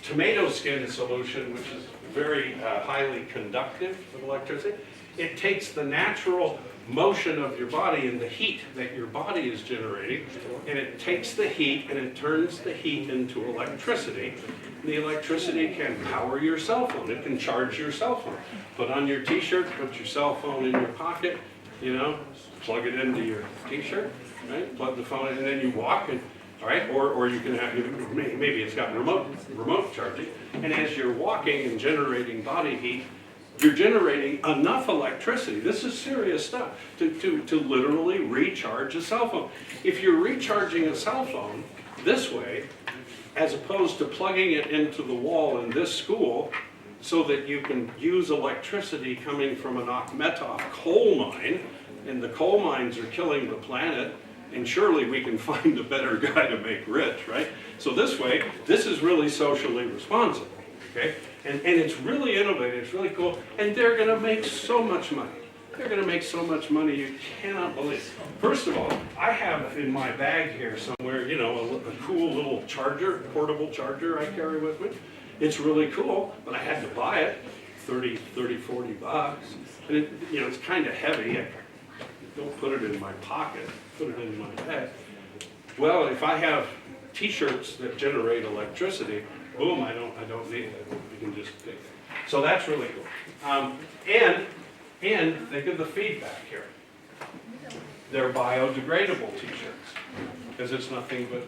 tomato skin solution, which is very highly conductive of electricity, it takes the natural motion of your body and the heat that your body is generating, and it takes the heat and it turns the heat into electricity. And the electricity can power your cell phone. It can charge your cell phone. Put on your T-shirt, put your cell phone in your pocket, plug it into your T-shirt, right? Plug the phone in, and then you walk, and all right, or you can have, maybe it's got remote charging, and as you're walking and generating body heat, you're generating enough electricity, this is serious stuff, to literally recharge a cell phone. If you're recharging a cell phone this way, as opposed to plugging it into the wall in this school, so that you can use electricity coming from an Akhmetov coal mine, and the coal mines are killing the planet, and surely we can find a better guy to make rich, right? So this way, this is really socially responsible, okay? And it's really innovative, it's really cool, and they're gonna make so much money. They're gonna make so much money you cannot believe. First of all, I have in my bag here somewhere, a cool little charger, portable charger I carry with me. It's really cool, but I had to buy it, 30, 40 bucks. And it's kind of heavy. I don't put it in my pocket, put it in my bag. Well, if I have T-shirts that generate electricity, boom, I don't need it. You can just take it. So that's really cool. And think of the feedback here. They're biodegradable T-shirts because it's nothing but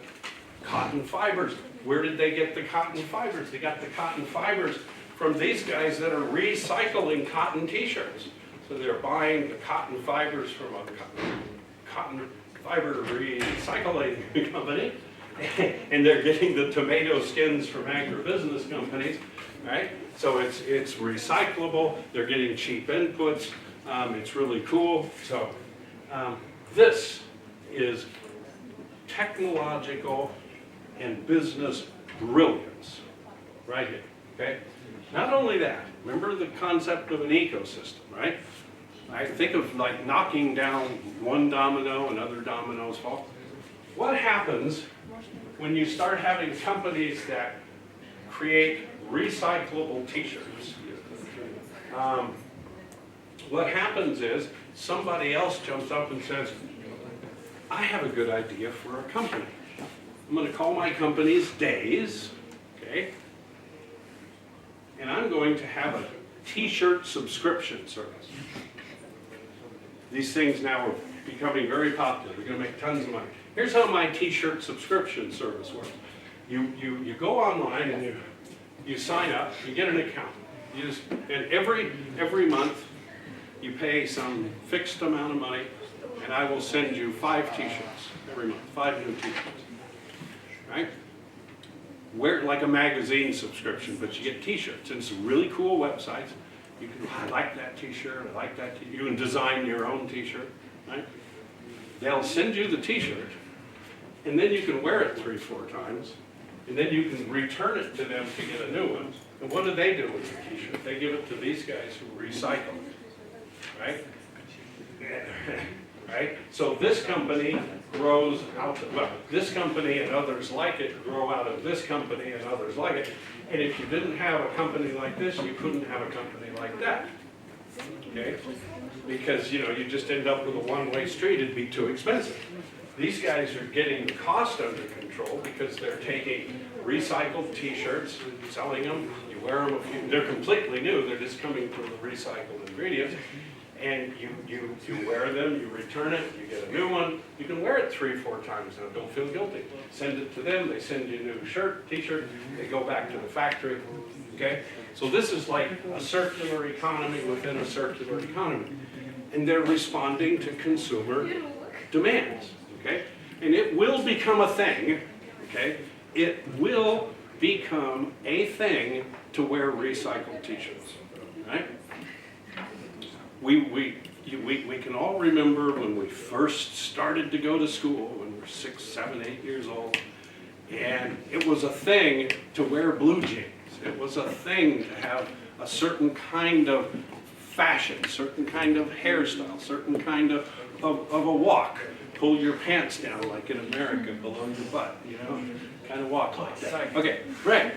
cotton fibers. Where did they get the cotton fibers? They got the cotton fibers from these guys that are recycling cotton T-shirts. So they're buying the cotton fibers from a cotton fiber recycling company, and they're getting the tomato skins from agribusiness companies, right? So it's recyclable. They're getting cheap inputs. It's really cool. So this is technological and business brilliance right here, okay? Not only that, remember the concept of an ecosystem, right? I think of like knocking down one domino and other dominoes fall. What happens when you start having companies that create recyclable T-shirts? What happens is somebody else jumps up and says, I have a good idea for a company. I'm going to call my company's Days, okay? And I'm going to have a T-shirt subscription service. These things now are becoming very popular. They're going to make tons of money. Here's how my T-shirt subscription service works. You go online and you sign up. You get an account. And every month you pay some fixed amount of money, and I will send you 5 T-shirts every month, 5 new T-shirts. Right? Wear it like a magazine subscription, but you get T-shirts, and some really cool websites. You can, I like that T-shirt, I like that T-shirt. You can design your own T-shirt, right? They'll send you the T-shirt, and then you can wear it 3-4 times, and then you can return it to them to get a new one. And what do they do with the T-shirt? They give it to these guys who recycle it, right? right? So this company grows out of, well, this company and others like it grow out of this company and others like it. And if you didn't have a company like this, you couldn't have a company like that, okay? Because, you know, you just end up with a one-way street, it'd be too expensive. These guys are getting the cost under control because they're taking recycled T-shirts and selling them. You wear them, they're completely new, they're just coming from the recycled ingredients. And you wear them, you return it, you get a new one. You can wear it 3 or 4 times now, don't feel guilty. Send it to them, they send you a new shirt, T-shirt, they go back to the factory, okay? So this is like a circular economy within a circular economy. And they're responding to consumer demands, okay? And it will become a thing, okay? It will become a thing to wear recycled T-shirts, right? We can all remember when we first started to go to school, when we were 6, 7, 8 years old, and it was a thing to wear blue jeans. It was a thing to have a certain kind of fashion, certain kind of hairstyle, certain kind of a walk. Pull your pants down like in America below your butt, you know, kind of walk like that. Okay, right.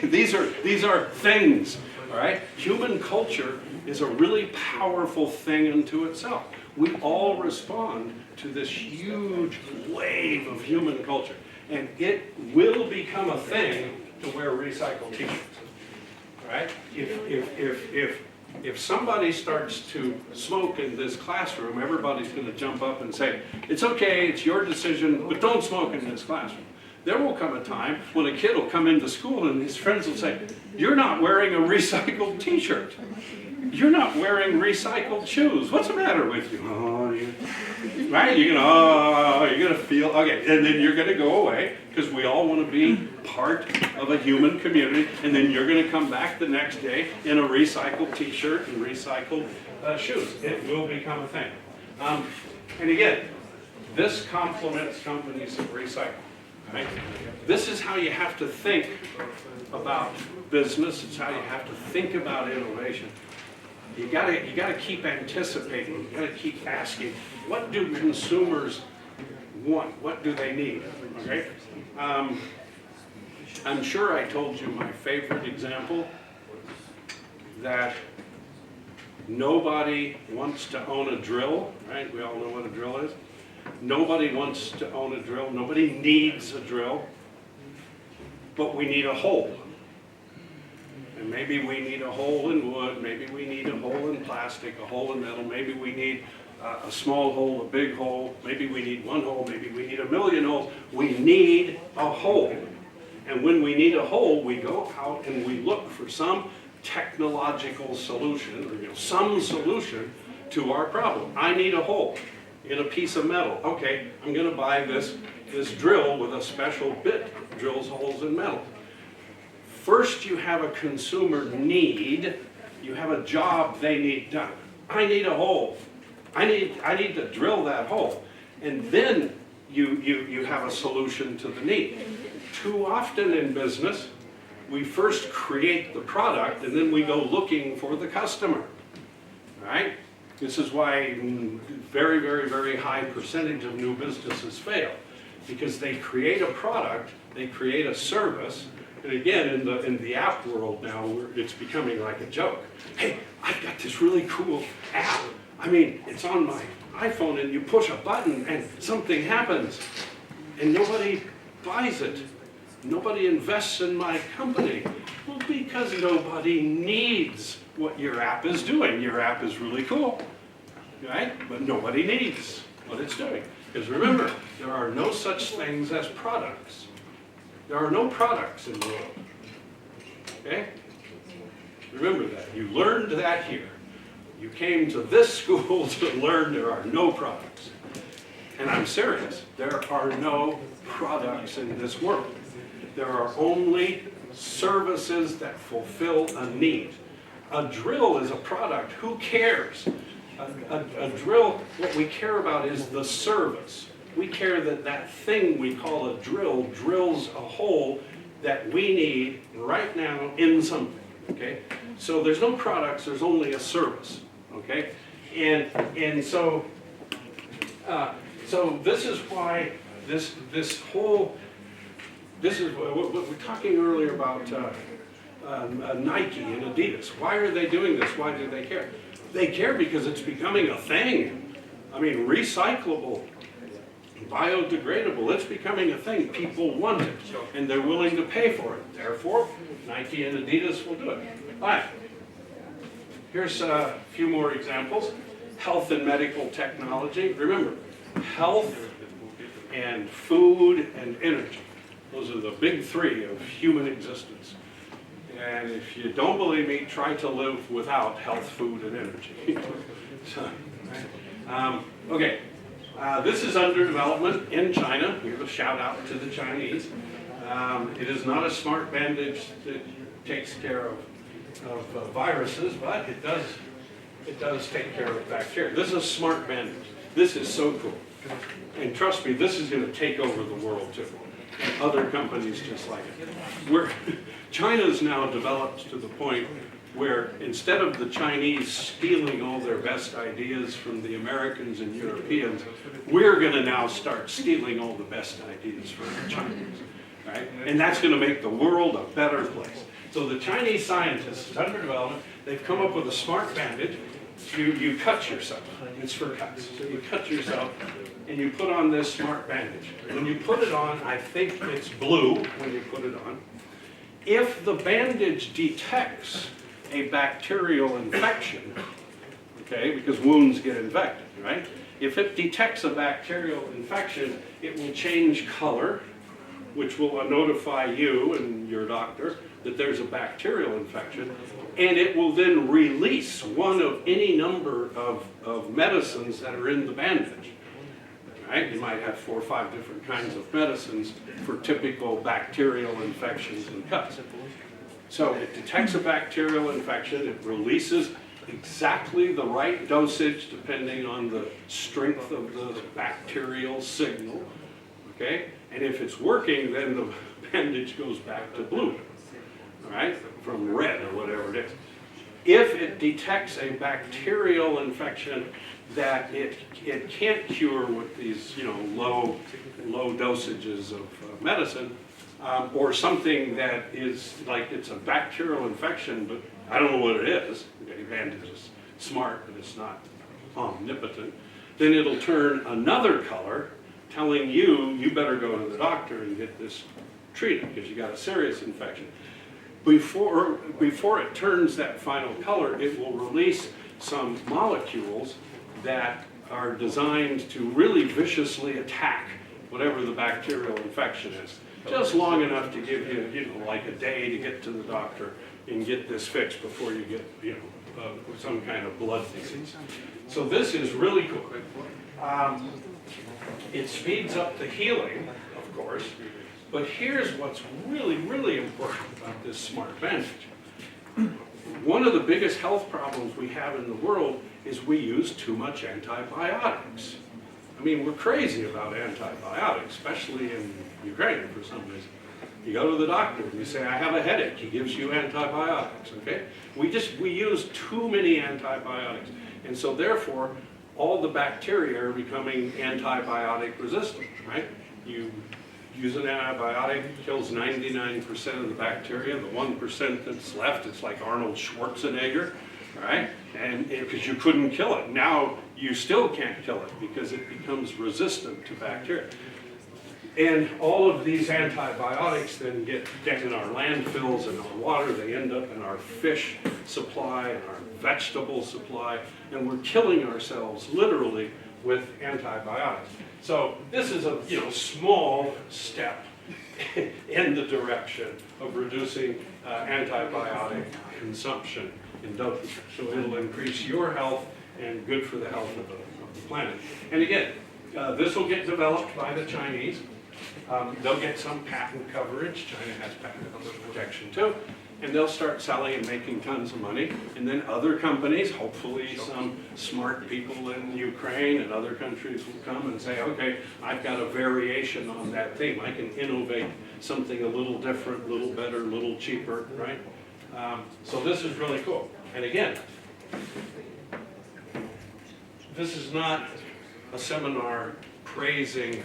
These are things, all right? Human culture is a really powerful thing unto itself. We all respond to this huge wave of human culture, and it will become a thing to wear recycled T-shirts. All right? If somebody starts to smoke in this classroom, everybody's going to jump up and say, "It's okay, it's your decision, but don't smoke in this classroom." There will come a time when a kid will come into school and his friends will say, "You're not wearing a recycled T-shirt. You're not wearing recycled shoes. What's the matter with you?" Oh, right? You're gonna feel, okay, and then you're gonna go away because we all want to be part of a human community, and then you're gonna come back the next day in a recycled T-shirt and recycled shoes. It will become a thing. And again, this complements companies that recycle. Right? This is how you have to think about business. It's how you have to think about innovation. You gotta keep anticipating. You gotta keep asking, what do consumers want? What do they need? Okay. I'm sure I told you my favorite example, that nobody wants to own a drill. Right? We all know what a drill is. Nobody wants to own a drill. Nobody needs a drill. But we need a hole. And maybe we need a hole in wood. Maybe we need a hole in plastic, a hole in metal. Maybe we need a small hole, a big hole. Maybe we need 1 hole. Maybe we need 1,000,000 holes. We need a hole. And when we need a hole, we go out and we look for some technological solution, or some solution to our problem. I need a hole in a piece of metal. Okay, I'm going to buy this drill with a special bit that drills holes in metal. First, you have a consumer need. You have a job they need done. I need a hole. I need to drill that hole. And then you have a solution to the need. Too often in business, we first create the product and then we go looking for the customer. Right? This is why very, very, very high percentage of new businesses fail. Because they create a product, they create a service, and again, in the app world now, it's becoming like a joke. Hey, I've got this really cool app. I mean, it's on my iPhone, and you push a button, and something happens. And nobody buys it. Nobody invests in my company. Well, because nobody needs what your app is doing. Your app is really cool, right? But nobody needs what it's doing. Because remember, there are no such things as products. There are no products in the world. Okay? Remember that. You learned that here. You came to this school to learn there are no products. And I'm serious. There are no products in this world. There are only services that fulfill a need. A drill is a product. Who cares? A drill, what we care about is the service. We care that that thing we call a drill drills a hole that we need right now in something, okay? So there's no products, there's only a service, okay? And so So this is why this is what we're talking earlier about Nike and Adidas. Why are they doing this? Why do they care? They care because it's becoming a thing. I mean, recyclable, biodegradable, it's becoming a thing. People want it, and they're willing to pay for it. Therefore, Nike and Adidas will do it. All right. Here's a few more examples. Health and medical technology. Remember, health and food and energy. Those are the big three of human existence. And if you don't believe me, try to live without health, food, and energy. So, okay, this is under development in China. Here's a shout out to the Chinese. It is not a smart bandage that takes care of viruses, but it does take care of bacteria. This is a smart bandage. This is so cool. And trust me, this is going to take over the world too. And other companies just like it. China's now developed to the point where instead of the Chinese stealing all their best ideas from the Americans and Europeans, we're going to now start stealing all the best ideas from the Chinese. Right? And that's going to make the world a better place. So the Chinese scientists, under development, they've come up with a smart bandage. You cut yourself. It's for cuts. So you cut yourself and you put on this smart bandage. When you put it on, I think it's blue when you put it on. If the bandage detects a bacterial infection, okay, because wounds get infected, right? If it detects a bacterial infection, it will change color, which will notify you and your doctor that there's a bacterial infection, and it will then release one of any number of medicines that are in the bandage. Right? You might have 4 or 5 different kinds of medicines for typical bacterial infections and cuts. So it detects a bacterial infection, it releases exactly the right dosage depending on the strength of the bacterial signal, okay? And if it's working, then the bandage goes back to blue, all right, from red or whatever it is. If it detects a bacterial infection that it can't cure with these, low dosages of medicine, or something that is like it's a bacterial infection, but I don't know what it is. Okay, bandage is smart, but it's not omnipotent. Then it'll turn another color, telling you better go to the doctor and get this treated because you got a serious infection. Before it turns that final color, it will release some molecules that are designed to really viciously attack whatever the bacterial infection is. Just long enough to give you, like a day to get to the doctor and get this fixed before you get, some kind of blood disease. So this is really cool. It speeds up the healing, of course, but here's what's really, really important about this smart bandage. One of the biggest health problems we have in the world is we use too much antibiotics. I mean, we're crazy about antibiotics, especially in Ukraine for some reason. You go to the doctor and you say, I have a headache. He gives you antibiotics, okay? We use too many antibiotics. And so therefore, all the bacteria are becoming antibiotic resistant, right? You use an antibiotic, it kills 99% of the bacteria. The 1% that's left, it's like Arnold Schwarzenegger, right? And because you couldn't kill it. Now you still can't kill it because it becomes resistant to bacteria. And all of these antibiotics then get in our landfills and our water. They end up in our fish supply and our vegetable supply. And we're killing ourselves literally with antibiotics. So this is a small step in the direction of reducing antibiotic consumption in dosage. So it'll increase your health and good for the health of the planet. And again, this will get developed by the Chinese. They'll get some patent coverage. China has patent protection too. And they'll start selling and making tons of money. And then other companies, hopefully some smart people in Ukraine and other countries will come and say, okay, I've got a variation on that theme. I can innovate something a little different, a little better, a little cheaper, right? So this is really cool. And again, this is not a seminar praising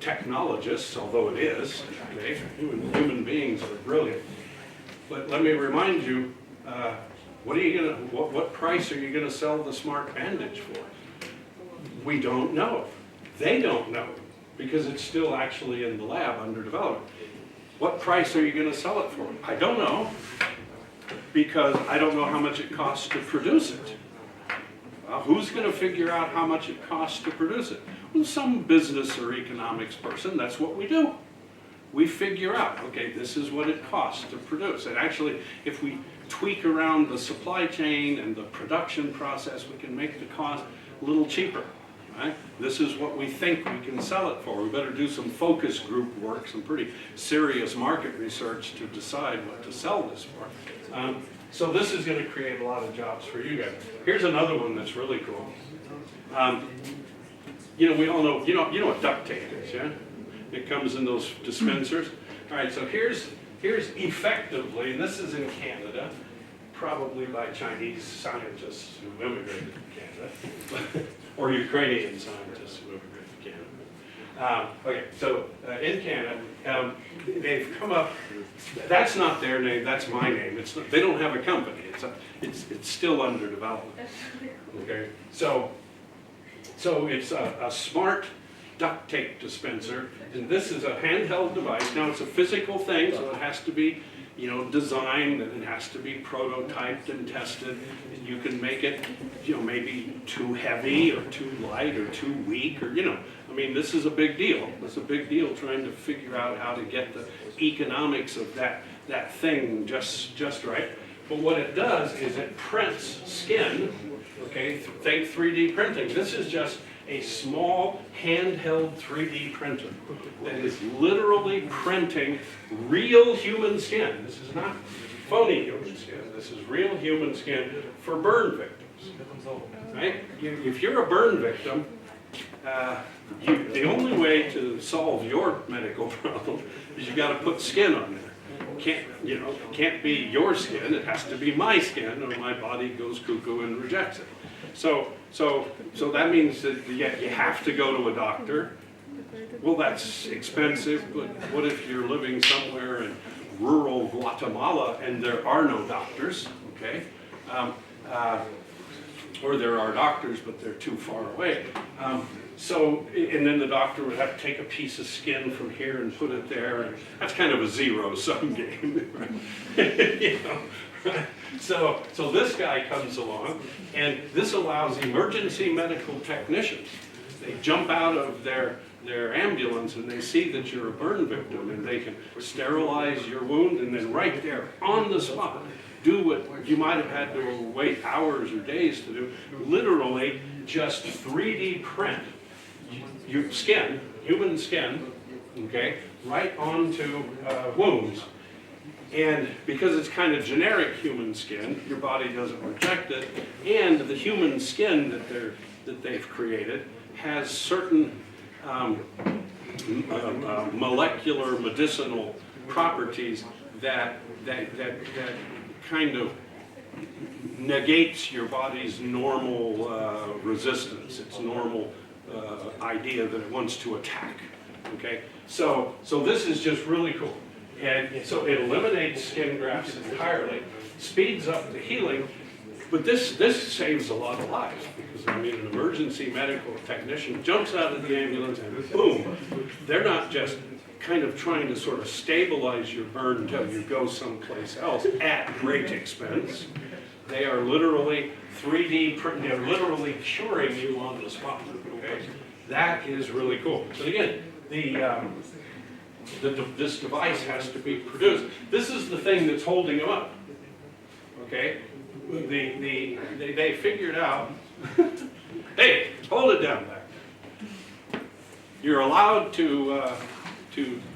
technologists, although it is, okay? Human beings are brilliant. But let me remind you, what price are you gonna sell the smart bandage for? We don't know. They don't know, because it's still actually in the lab under development. What price are you gonna sell it for? I don't know, because I don't know how much it costs to produce it. Well, who's gonna figure out how much it costs to produce it? Well, some business or economics person, that's what we do. We figure out, okay, this is what it costs to produce. And actually, if we tweak around the supply chain and the production process, we can make the cost a little cheaper, right? This is what we think we can sell it for. We better do some focus group work, some pretty serious market research to decide what to sell this for. So this is going to create a lot of jobs for you guys. Here's another one that's really cool. You know, we all know, you know what duct tape is, yeah? It comes in those dispensers. All right, so here's effectively, and this is in Canada, probably by Chinese scientists who immigrated to Canada, or Ukrainian scientists who immigrated to Canada. Okay, so in Canada, they've come up, that's not their name, that's my name. It's not, they don't have a company, it's still under development. Okay, so it's a smart duct tape dispenser, and this is a handheld device. Now it's a physical thing, so it has to be, you know, designed, and it has to be prototyped and tested. And you can make it, you know, maybe too heavy or too light or too weak, or, you know, I mean, this is a big deal. It's a big deal trying to figure out how to get the economics of that thing just right. But what it does is it prints skin. Okay, think 3D printing. This is just a small handheld 3D printer that is literally printing real human skin. This is not phony human skin. This is real human skin for burn victims. Right? If you're a burn victim, the only way to solve your medical problem is you got to put skin on there. Can't be your skin. It has to be my skin, or my body goes cuckoo and rejects it. So that means that you have to go to a doctor. Well, that's expensive, but what if you're living somewhere in rural Guatemala and there are no doctors, okay? Or there are doctors, but they're too far away. And then the doctor would have to take a piece of skin from here and put it there, and that's kind of a zero-sum game, right? You know? So this guy comes along, and this allows emergency medical technicians. They jump out of their ambulance and they see that you're a burn victim, and they can sterilize your wound, and then right there on the spot do what you might have had to wait hours or days to do. Literally just 3D print your skin, human skin, okay, right onto wounds. And because it's kind of generic human skin, your body doesn't reject it, and the human skin that they've created has certain molecular medicinal properties that kind of negates your body's normal resistance, its normal idea that it wants to attack. Okay, so this is just really cool. And so it eliminates skin grafts entirely, speeds up the healing, but this saves a lot of lives, because I mean, an emergency medical technician jumps out of the ambulance and boom, they're not just kind of trying to sort of stabilize your burn until you go someplace else at great expense. They are literally 3D printing, they're literally curing you on the spot. Okay, that is really cool. But again, this device has to be produced. This is the thing that's holding them up. Okay, they figured out. Hey, hold it down there. You're allowed to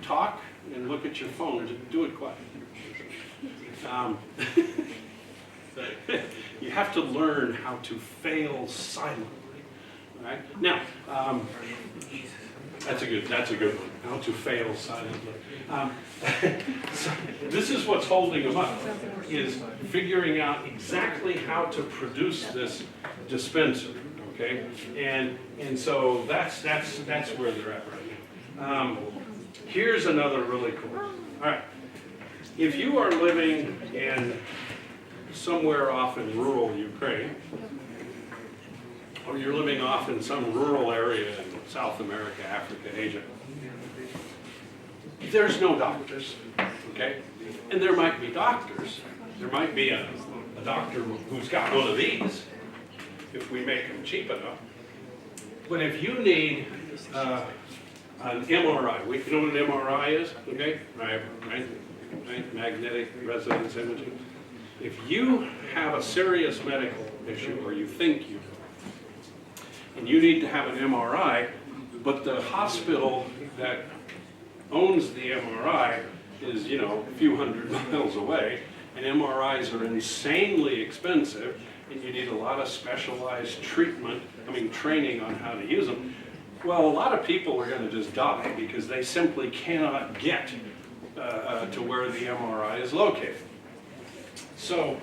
talk and look at your phone. Just do it quietly. You have to learn how to fail silently. All right? Now, that's a good one. How to fail silently. So this is what's holding them up, is figuring out exactly how to produce this dispenser. okay? And so that's where they're at right now. Here's another really cool. All right, if you are living in somewhere off in rural Ukraine, or you're living off in some rural area in South America, Africa, Asia, there's no doctors, okay? And there might be doctors. There might be a doctor who's got one of these, if we make them cheap enough. But if you need an MRI, you know what an MRI is, okay? Right, magnetic resonance imaging. If you have a serious medical issue, or you think you do, and you need to have an MRI, but the hospital that owns the MRI is, you know, a few hundred miles away, and MRIs are insanely expensive, and you need a lot of specialized training on how to use them. Well, a lot of people are going to just die because they simply cannot get to where the MRI is located. So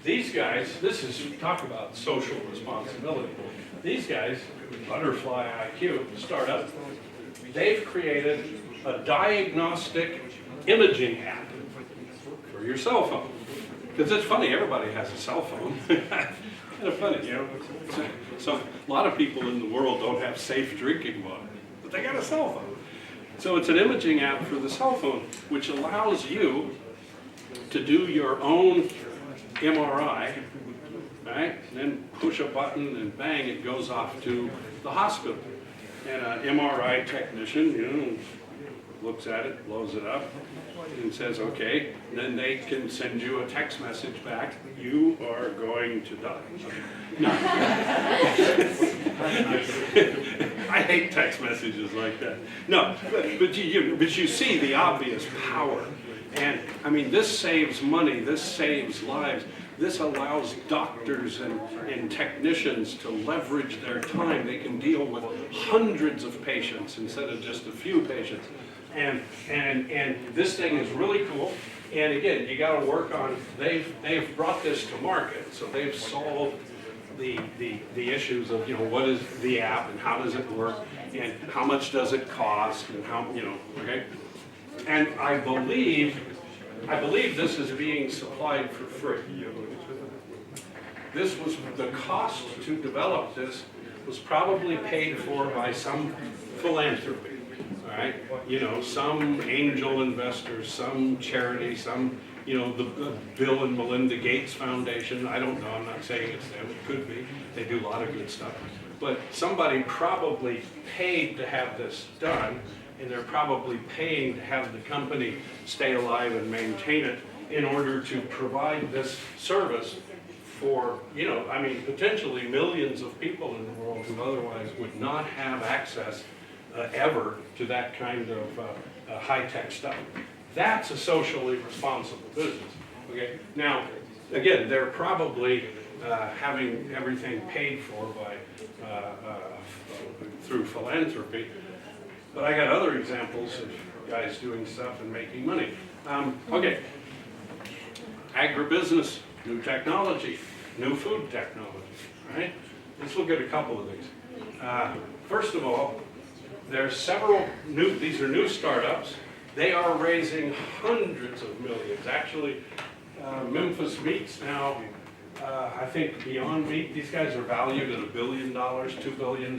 these guys, talk about social responsibility. These guys, Butterfly IQ startup, they've created a diagnostic imaging app for your cell phone. Because it's funny, everybody has a cell phone. Kind of funny, you know. So a lot of people in the world don't have safe drinking water, but they got a cell phone. So it's an imaging app for the cell phone, which allows you to do your own MRI, right? And then push a button and bang, it goes off to the hospital. And an MRI technician, you know, looks at it, blows it up, and says, okay, and then they can send you a text message back, you are going to die. No. I hate text messages like that. No, but you see the obvious power. And I mean, this saves money, this saves lives. This allows doctors and technicians to leverage their time. They can deal with hundreds of patients instead of just a few patients. And this thing is really cool. And again, you got to work on. They've brought this to market, so they've solved the issues of, you know, what is the app and how does it work and how much does it cost and how, you know, okay. And I believe this is being supplied for free. This was the cost to develop. This was probably paid for by some philanthropy. All right, you know, some angel investors, some charity, some, you know, the Bill and Melinda Gates Foundation. I don't know, I'm not saying it's them, it could be. They do a lot of good stuff. But somebody probably paid to have this done, and they're probably paying to have the company stay alive and maintain it in order to provide this service for, you know, I mean, potentially millions of people in the world who otherwise would not have access ever to that kind of high-tech stuff. That's a socially responsible business. Okay. Now, again, they're probably having everything paid for by through philanthropy. But I got other examples of guys doing stuff and making money. Okay. Agribusiness, new technology, new food technology. Right. Let's look at a couple of these. First of all, there's several new, these are new startups. They are raising hundreds of millions. Actually, Memphis Meat's now, I think Beyond Meat, these guys are valued at $1 billion, $2 billion.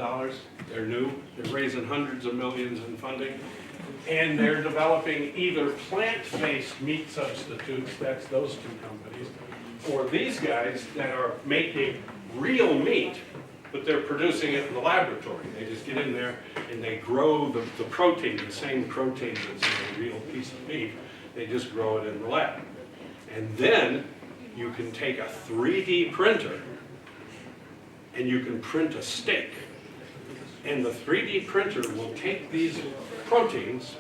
They're new, they're raising hundreds of millions in funding. And they're developing either plant-based meat substitutes, that's those two companies, or these guys that are making real meat, but they're producing it in the laboratory. They just get in there and they grow the protein, the same protein that's in a real piece of beef. They just grow it in the lab. And then you can take a 3D printer and you can print a steak. And the 3D printer will take these proteins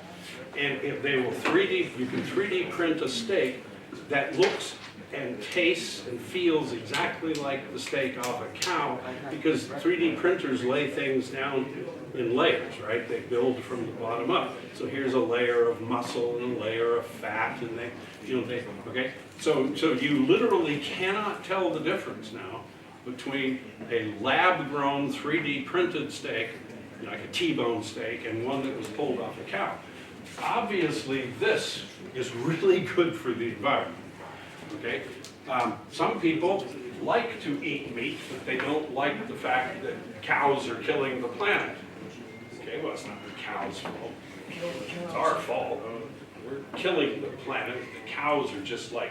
and if they will you can 3D print a steak that looks and tastes and feels exactly like the steak off a cow, because 3D printers lay things down in layers, right? They build from the bottom up. So here's a layer of muscle and a layer of fat, and okay? So you literally cannot tell the difference now between a lab-grown 3D printed steak, like a T-bone steak, and one that was pulled off a cow. Obviously, this is really good for the environment, okay? Some people like to eat meat, but they don't like the fact that cows are killing the planet. Okay, well, it's not the cow's fault. It's our fault. We're killing the planet. The cows are just like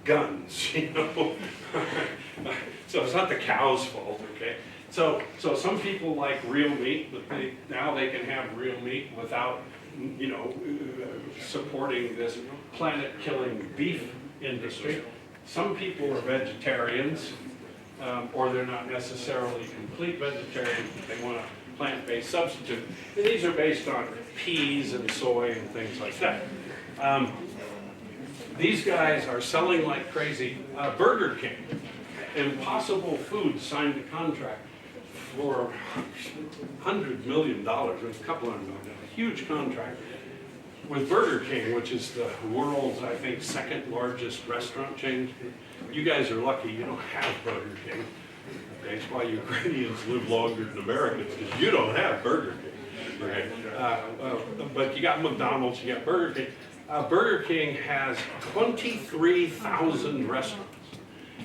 guns, you know? So it's not the cow's fault, okay? So some people like real meat, but now they can have real meat without, you know, supporting this planet-killing beef industry. Some people are vegetarians, or they're not necessarily complete vegetarians, but they want a plant-based substitute. And these are based on peas and soy and things like that. These guys are selling like crazy. Burger King, Impossible Foods signed a contract for $100 million, a couple $100 million, a huge contract with Burger King, which is the world's, I think, second largest restaurant chain. You guys are lucky you don't have Burger King. Okay, that's why Ukrainians live longer than Americans, because you don't have Burger King. Okay? But you got McDonald's, you got Burger King. Burger King has 23,000 restaurants.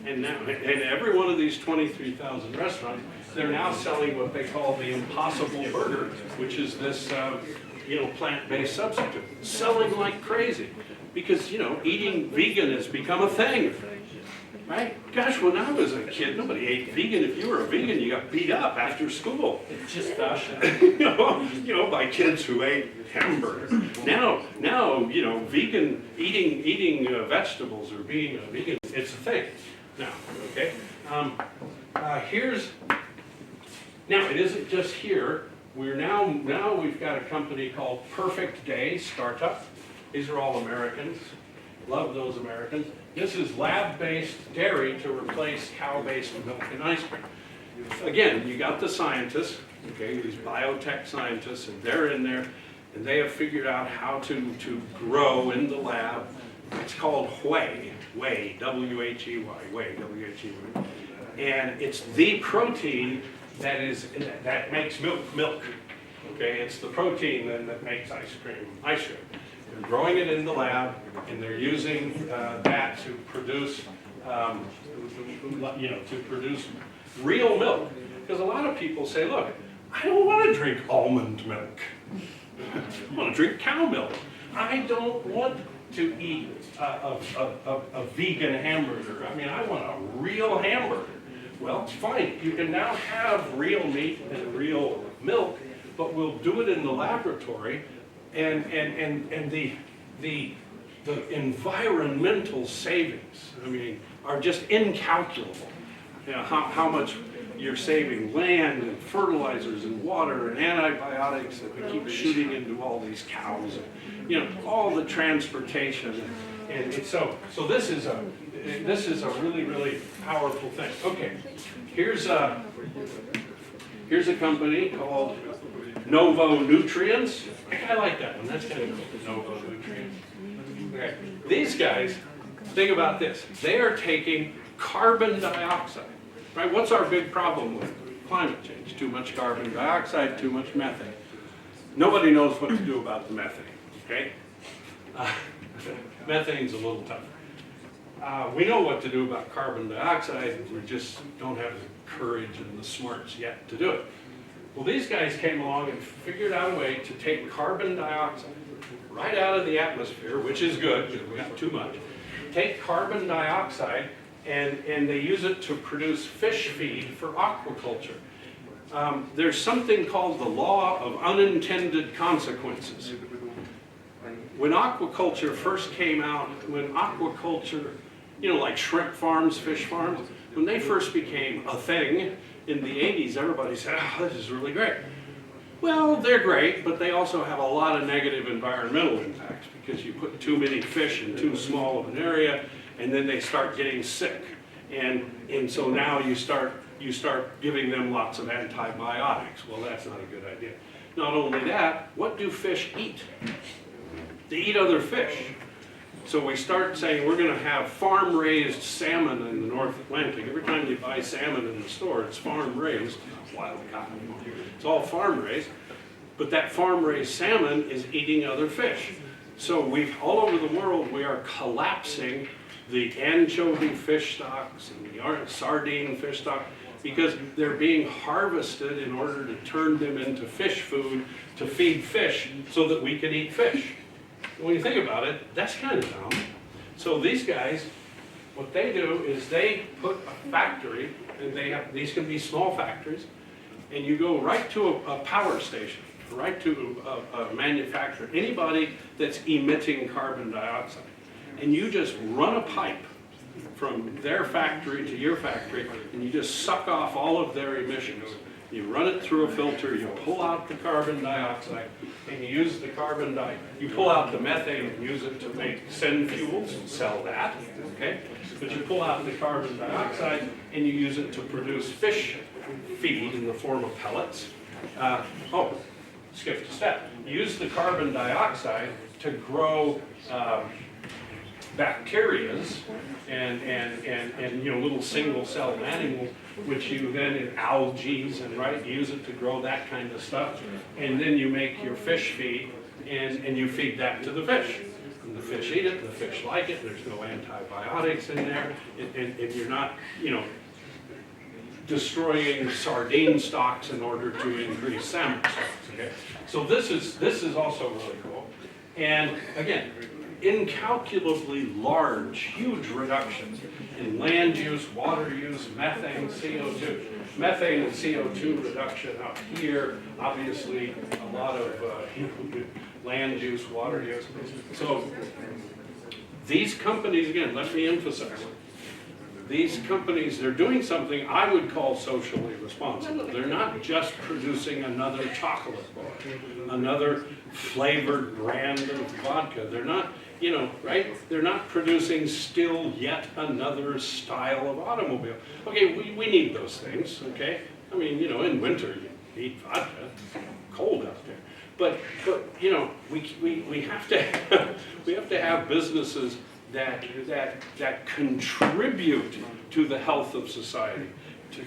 And every one of these 23,000 restaurants, they're now selling what they call the Impossible Burger, which is this you know, plant-based substitute. Selling like crazy. Because, you know, eating vegan has become a thing. Right? Gosh, when I was a kid, nobody ate vegan. If you were a vegan, you got beat up after school. It's just fashion. you know, by kids who ate hamburgers. Now, you know, vegan, eating vegetables or being a vegan, it's a thing. Now, okay? Now it isn't just here. Now we've got a company called Perfect Day Startup. These are all Americans. Love those Americans. This is lab-based dairy to replace cow-based milk and ice cream. Again, you got the scientists, okay, these biotech scientists, and they're in there, and they have figured out how to grow in the lab. It's called whey, W-H-E-Y, W-H-E-Y. And it's the protein that makes milk. Okay, it's the protein then that makes ice cream. They're growing it in the lab, and they're using that to produce, you know, to produce real milk. Because a lot of people say, look, I don't want to drink almond milk. I want to drink cow milk. I don't want to eat a vegan hamburger. I mean, I want a real hamburger. Well, it's fine. You can now have real meat and real milk, but we'll do it in the laboratory. And the environmental savings, I mean, are just incalculable. You know, how much you're saving land and fertilizers and water and antibiotics that we keep shooting into all these cows, and, you know, all the transportation, and so this is a really powerful thing. Okay, here's a company called Novo Nutrients. I like that one. That's kind of cool. Novo Nutrients. Okay. These guys, think about this. They are taking carbon dioxide. Right? What's our big problem with climate change? Too much carbon dioxide, too much methane. Nobody knows what to do about the methane. Okay? Methane's a little tough. We know what to do about carbon dioxide. We just don't have the courage and the smarts yet to do it. Well, these guys came along and figured out a way to take carbon dioxide right out of the atmosphere, which is good because we got too much. Take carbon dioxide and they use it to produce fish feed for aquaculture. There's something called the law of unintended consequences. When aquaculture first came out, when aquaculture, you know, like shrimp farms, fish farms, when they first became a thing, in the 80s, everybody said, oh, this is really great. Well, they're great, but they also have a lot of negative environmental impacts because you put too many fish in too small of an area, and then they start getting sick. And so now you start giving them lots of antibiotics. Well, that's not a good idea. Not only that, what do fish eat? They eat other fish. So we start saying we're going to have farm-raised salmon in the North Atlantic. Every time you buy salmon in the store, it's farm-raised, wild caught. It's all farm-raised, but that farm-raised salmon is eating other fish. So all over the world, we are collapsing the anchovy fish stocks and the sardine fish stock because they're being harvested in order to turn them into fish food to feed fish so that we can eat fish. When you think about it, that's kind of dumb. So these guys, what they do is they put a factory, and these can be small factories, and you go right to a power station, right to a manufacturer, anybody that's emitting carbon dioxide. And you just run a pipe from their factory to your factory, and you just suck off all of their emissions. You run it through a filter, you pull out the carbon dioxide, and you use the you pull out the methane and use it to send fuels and sell that, okay? But you pull out the carbon dioxide and you use it to produce fish feed in the form of pellets. Skipped a step. You use the carbon dioxide to grow bacterias and little single-celled animals, which you then algae and use it to grow that kind of stuff, and then you make your fish feed and you feed that to the fish. And the fish eat it, the fish like it, there's no antibiotics in there, and you're not, destroying sardine stocks in order to increase salmon stocks. Okay? So this is also really cool. And again, incalculably large, huge reductions in land use, water use, methane, CO2. Methane and CO2 reduction up here, obviously a lot of land use, water use. So these companies, again, let me emphasize, these companies, they're doing something I would call socially responsible. They're not just producing another chocolate bar, another flavored brand of vodka. They're not, they're not producing still yet another style of automobile. Okay, we need those things, okay? I mean, in winter you need vodka, it's cold out there. But we have to have businesses that contribute to the health of society, to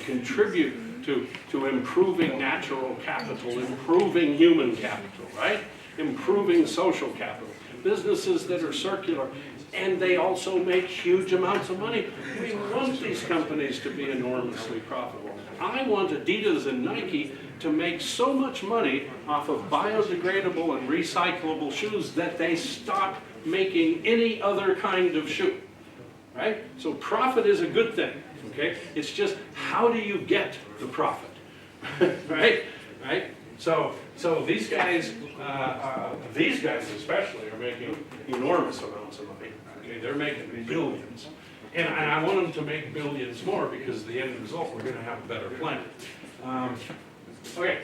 contribute to improving natural capital, improving human capital, right? Improving social capital. Businesses that are circular, and they also make huge amounts of money. We want these companies to be enormously profitable. I want Adidas and Nike to make so much money off of biodegradable and recyclable shoes that they stop making any other kind of shoe, right? So profit is a good thing, okay? It's just how do you get the profit, right? So these guys especially are making enormous amounts of money. Okay, they're making billions, and I want them to make billions more because the end result, we're going to have a better planet. Okay.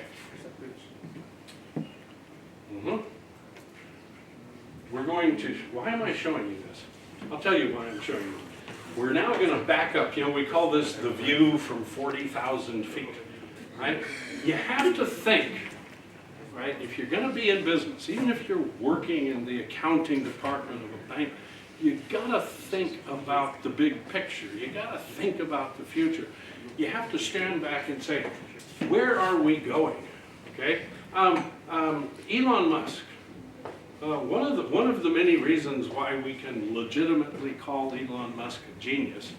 We're going to, why am I showing you this? I'll tell you why I'm showing you. We're now going to back up, we call this the view from 40,000 feet, right? You have to think, right, if you're going to be in business, even if you're working in the accounting department of a bank, you got to think about the big picture. You got to think about the future. You have to stand back and say, where are we going, okay? Elon Musk. One of the many reasons why we can legitimately call Elon Musk a genius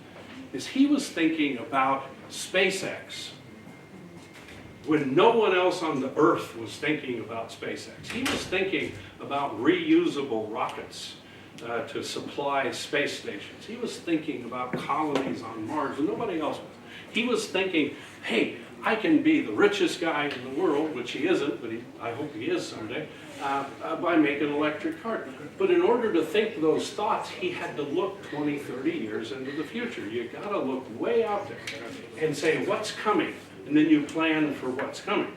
is he was thinking about SpaceX when no one else on the earth was thinking about SpaceX. He was thinking about reusable rockets to supply space stations. He was thinking about colonies on Mars when nobody else was. He was thinking, hey, I can be the richest guy in the world, which he isn't, but I hope he is someday, by making an electric car. But in order to think those thoughts, he had to look 20, 30 years into the future. You gotta look way out there and say, what's coming? And then you plan for what's coming,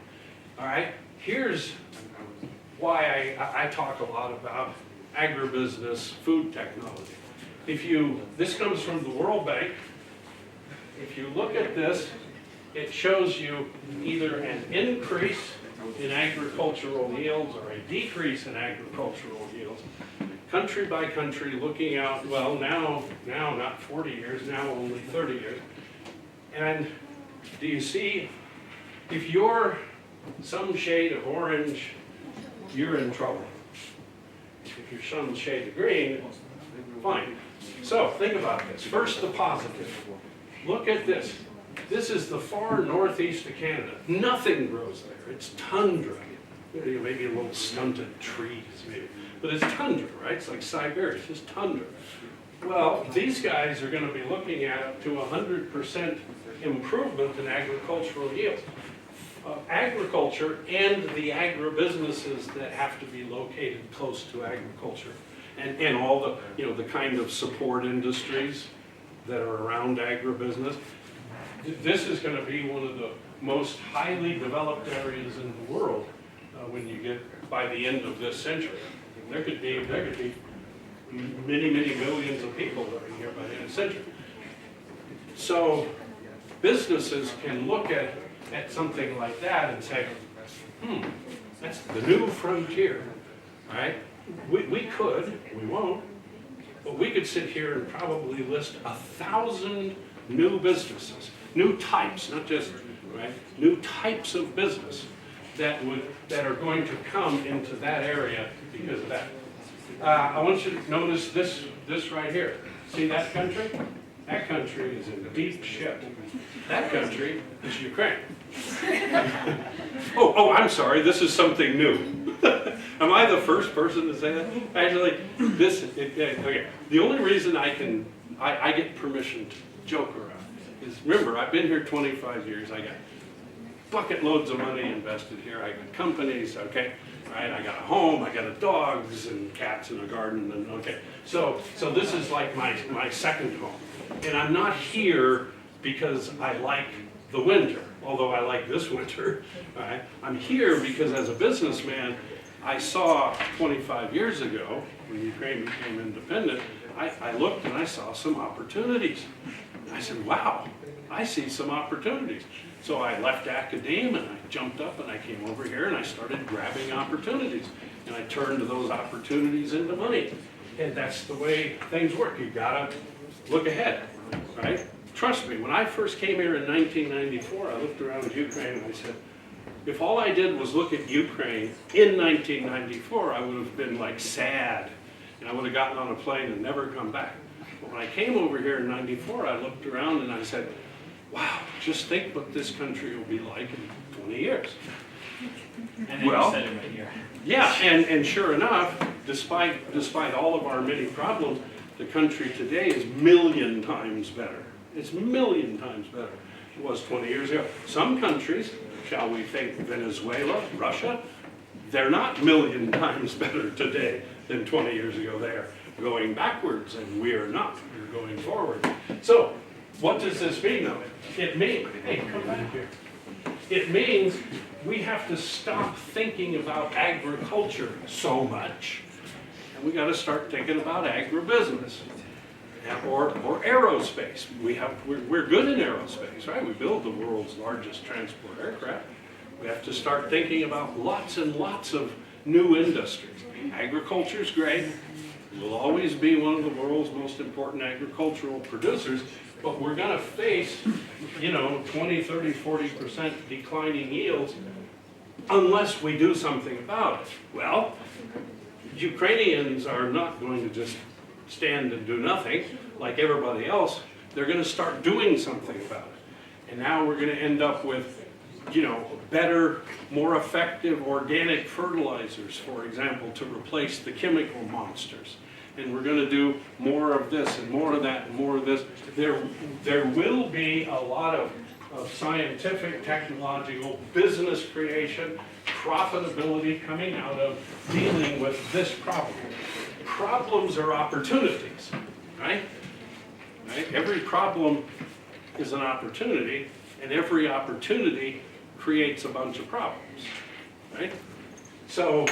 all right? Here's why I talk a lot about agribusiness food technology. This comes from the World Bank. If you look at this, it shows you either an increase in agricultural yields or a decrease in agricultural yields country by country, looking out, well, now not 40 years, now only 30 years. And do you see, if you're some shade of orange, you're in trouble. If you're some shade of green, fine. So think about this. First, the positive. Look at this. This is the far northeast of Canada. Nothing grows there. It's tundra. You know, maybe a little stunted trees, maybe. But it's tundra, right? It's like Siberia. It's just tundra. Well, these guys are going to be looking at up to 100% improvement in agricultural yields. Agriculture and the agribusinesses that have to be located close to agriculture, and all the, you know, the kind of support industries that are around agribusiness. This is going to be one of the most highly developed areas in the world when you get by the end of this century. There could be many millions of people living here by the end of the century. So businesses can look at something like that and say, that's the new frontier, right? We could, we won't, but we could sit here and probably list 1,000 new businesses, new types, not just, right, new types of business that are going to come into that area because of that. I want you to notice this right here. See that country? That country is in deep shit. That country is Ukraine. Oh, I'm sorry, this is something new. Am I the first person to say that? Actually, okay. The only reason I get permission to joke around is, remember, I've been here 25 years. I got bucket loads of money invested here. I got companies, okay? Right? I got a home, I got dogs and cats in a garden, and okay. So this is like my second home. And I'm not here because I like the winter, although I like this winter. Right? I'm here because as a businessman, I saw 25 years ago, when Ukraine became independent, I looked and I saw some opportunities. I said, wow, I see some opportunities. So I left academia and I jumped up and I came over here and I started grabbing opportunities. And I turned those opportunities into money. And that's the way things work. You gotta look ahead, right? Trust me, when I first came here in 1994, I looked around Ukraine and I said, if all I did was look at Ukraine in 1994, I would have been like sad. And I would have gotten on a plane and never come back. But when I came over here in 94, I looked around and I said, wow, just think what this country will be like in 20 years. And then you said it right here. Yeah, and sure enough, despite all of our many problems, the country today is a million times better. It's a million times better than it was 20 years ago. Some countries, shall we think Venezuela, Russia, they're not a million times better today than 20 years ago. They're going backwards, and we are not. We're going forward. So, what does this mean, though? It means, hey, come back here. It means we have to stop thinking about agriculture so much, and we got to start thinking about agribusiness or aerospace. We're good in aerospace, right? We build the world's largest transport aircraft. We have to start thinking about lots and lots of new industries. Agriculture's great. We'll always be one of the world's most important agricultural producers, but we're going to face, 20, 30, 40% declining yields unless we do something about it. Well, Ukrainians are not going to just stand and do nothing like everybody else. They're going to start doing something about it. And now we're going to end up with, better, more effective organic fertilizers, for example, to replace the chemical monsters. And we're going to do more of this and more of that and more of this. There will be a lot of scientific, technological, business creation, profitability coming out of dealing with this problem. Problems are opportunities, right? Every problem is an opportunity, and every opportunity creates a bunch of problems, right? So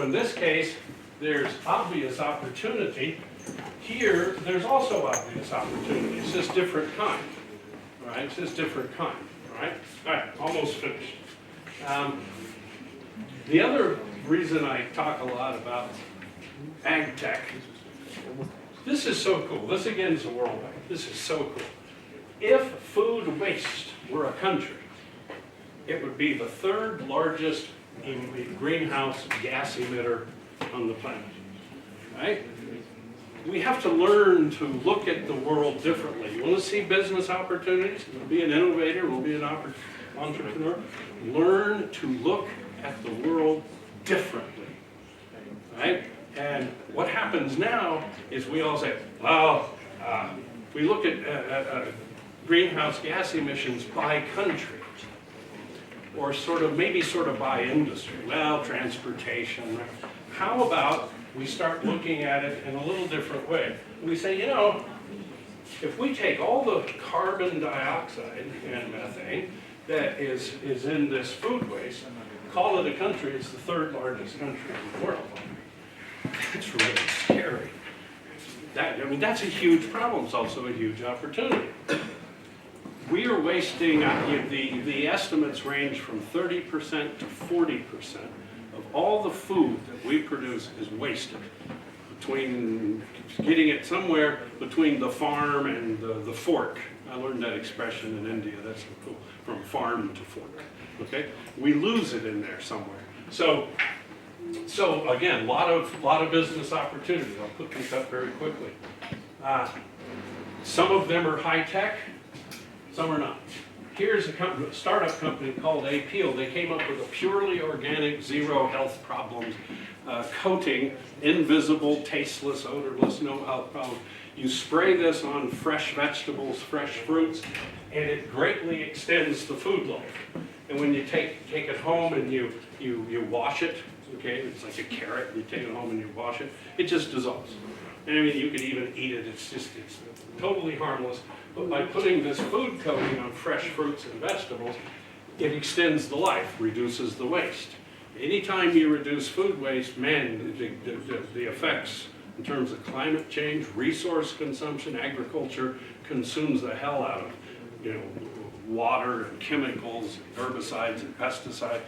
in this case, there's obvious opportunity. Here, there's also obvious opportunity. It's just different kind, right? It's just different kind, right? All right, almost finished. The other reason I talk a lot about ag tech. This is so cool. This again is a world bank. This is so cool. If food waste were a country, it would be the third largest greenhouse gas emitter on the planet, right? We have to learn to look at the world differently. You want to see business opportunities? We'll be an innovator, we'll be an entrepreneur. Learn to look at the world differently, right? And what happens now is we all say, well, we look at greenhouse gas emissions by country, or maybe by industry. Well, transportation, right? How about we start looking at it in a little different way? We say, you know, if we take all the carbon dioxide and methane that is in this food waste, call it a country, it's the third largest country in the world. That's really scary. That's a huge problem. It's also a huge opportunity. We are wasting, the estimates range from 30% to 40% of all the food that we produce is wasted. Getting it somewhere between the farm and the fork. I learned that expression in India, that's so cool, from farm to fork, okay? We lose it in there somewhere. So again, a lot of business opportunities. I'll put these up very quickly. Some of them are high tech, some are not. Here's a startup company called Apeel. They came up with a purely organic, zero health problems coating, invisible, tasteless, odorless, no health problems. You spray this on fresh vegetables, fresh fruits, and it greatly extends the food life. And when you take it home and you wash it, okay, it's like a carrot, you take it home and you wash it, it just dissolves. And I mean, you could even eat it, it's totally harmless. But by putting this food coating on fresh fruits and vegetables, it extends the life, reduces the waste. Anytime you reduce food waste, man, the effects in terms of climate change, resource consumption, agriculture consumes the hell out of, water and chemicals, herbicides and pesticides,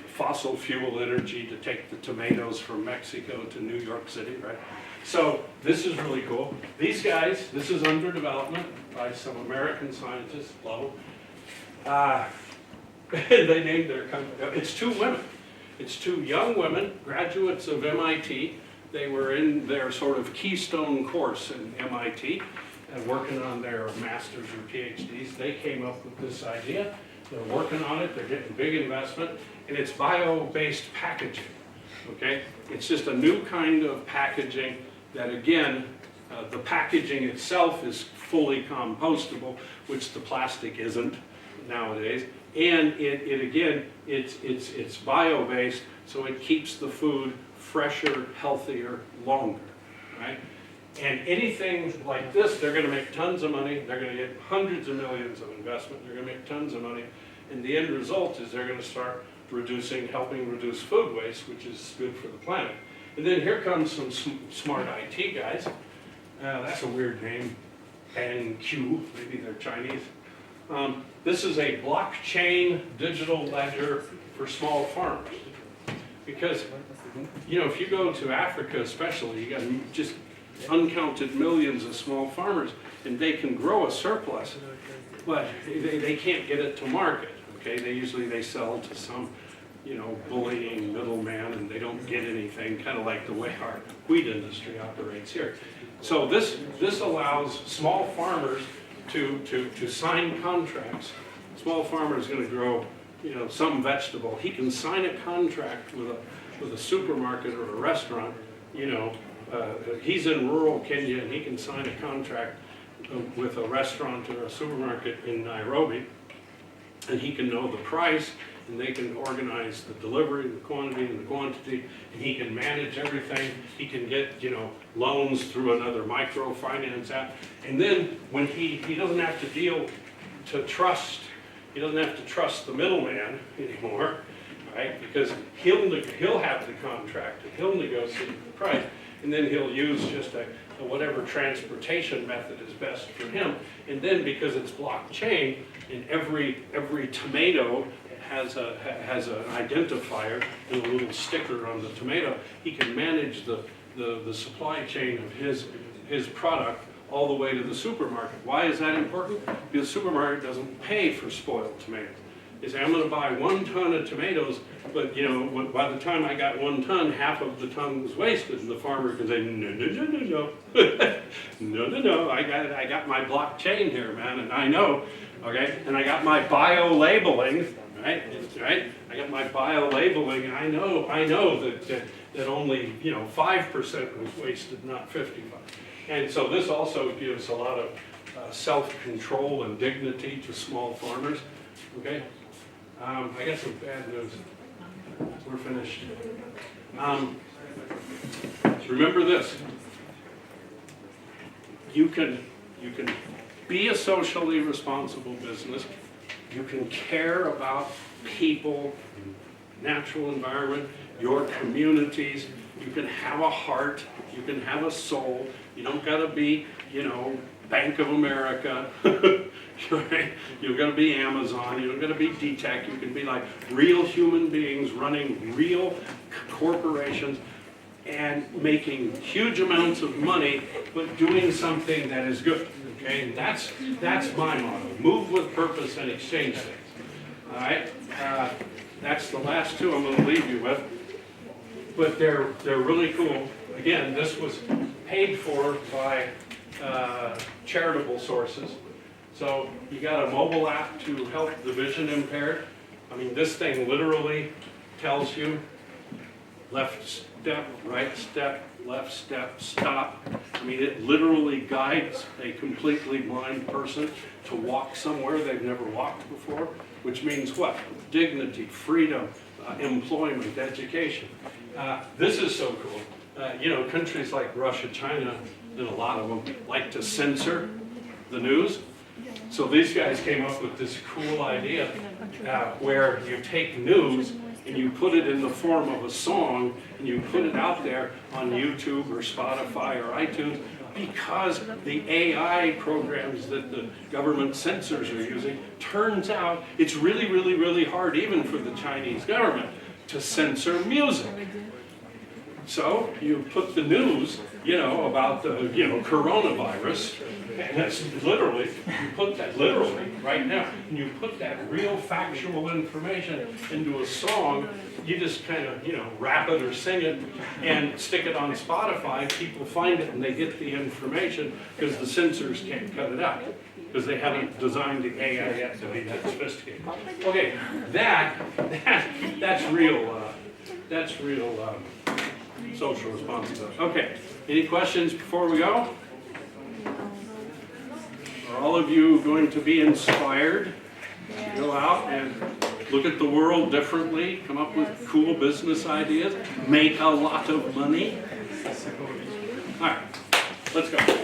fossil fuel energy to take the tomatoes from Mexico to New York City, right? So this is really cool. These guys, this is under development by some American scientists, love them. They named their company, it's two women. It's two young women, graduates of MIT. They were in their sort of keystone course in MIT and working on their master's or PhDs. They came up with this idea. They're working on it, they're getting big investment, and it's bio-based packaging, okay? It's just a new kind of packaging that, again, the packaging itself is fully compostable, which the plastic isn't nowadays. And it's bio-based, so it keeps the food fresher, healthier, longer, right? And anything like this, they're going to make tons of money. They're going to get hundreds of millions of investment. They're going to make tons of money. And the end result is they're going to start helping reduce food waste, which is good for the planet. And then here comes some smart IT guys. That's a weird name, BanQ, maybe they're Chinese. This is a blockchain digital ledger for small farmers. Because, if you go to Africa especially, you got just uncounted millions of small farmers, and they can grow a surplus, but they can't get it to market, okay? They sell to some, bullying middleman, and they don't get anything, kind of like the way our wheat industry operates here. So this allows small farmers to sign contracts. Small farmer is going to grow, some vegetable. He can sign a contract with a supermarket or a restaurant. He's in rural Kenya, and he can sign a contract with a restaurant or a supermarket in Nairobi, and he can know the price, and they can organize the delivery, the quantity, and the quantity, and he can manage everything. He can get, loans through another microfinance app. And then when he doesn't have to trust the middleman anymore, right? Because he'll have the contract, and he'll negotiate the price, and then he'll use just whatever transportation method is best for him. And then because it's blockchain, and every tomato has an identifier and a little sticker on the tomato, he can manage the supply chain of his product all the way to the supermarket. Why is that important? Because the supermarket doesn't pay for spoiled tomatoes. They say, I'm going to buy 1 ton of tomatoes, but you know, by the time I got 1 ton, half of the ton was wasted, and the farmer can say, no, no, no, no, no, no, no, no, I got my blockchain here, man, and I know, okay, and I got my bio-labeling, right, right, I got my bio-labeling, and I know that only, you know, 5% was wasted, not 55. And so this also gives a lot of self-control and dignity to small farmers, okay? I got some bad news. We're finished. Remember this. You can be a socially responsible business. You can care about people, natural environment, your communities. You can have a heart. You can have a soul. You don't got to be, you know, Bank of America. You're going to be Amazon. You're going to be D-Tech. You can be like real human beings running real corporations and making huge amounts of money, but doing something that is good. Okay, that's my motto. Move with purpose and exchange things. All right, that's the last two I'm going to leave you with. But they're really cool. Again, this was paid for by charitable sources. So you got a mobile app to help the vision impaired. I mean, this thing literally tells you left step, right step, left step, stop. I mean, it literally guides a completely blind person to walk somewhere they've never walked before, which means what? Dignity, freedom, employment, education. This is so cool. You know, countries like Russia, China, and a lot of them like to censor the news. So these guys came up with this cool idea where you take news and you put it in the form of a song and you put it out there on YouTube or Spotify or iTunes, because the AI programs that the government censors are using, turns out it's really, really, really hard, even for the Chinese government, to censor music. So you put the news, you know, about the, you know, coronavirus, and that's literally, you put that literally right now, and you put that real factual information into a song. You just kind of, you know, rap it or sing it and stick it on Spotify. People find it and they get the information because the censors can't cut it out because they haven't designed the AI yet to be that sophisticated. Okay, that's real. That's real. Social responsibility. Okay, any questions before we go? Are all of you going to be inspired to go out and look at the world differently, come up with cool business ideas, make a lot of money? All right, let's go.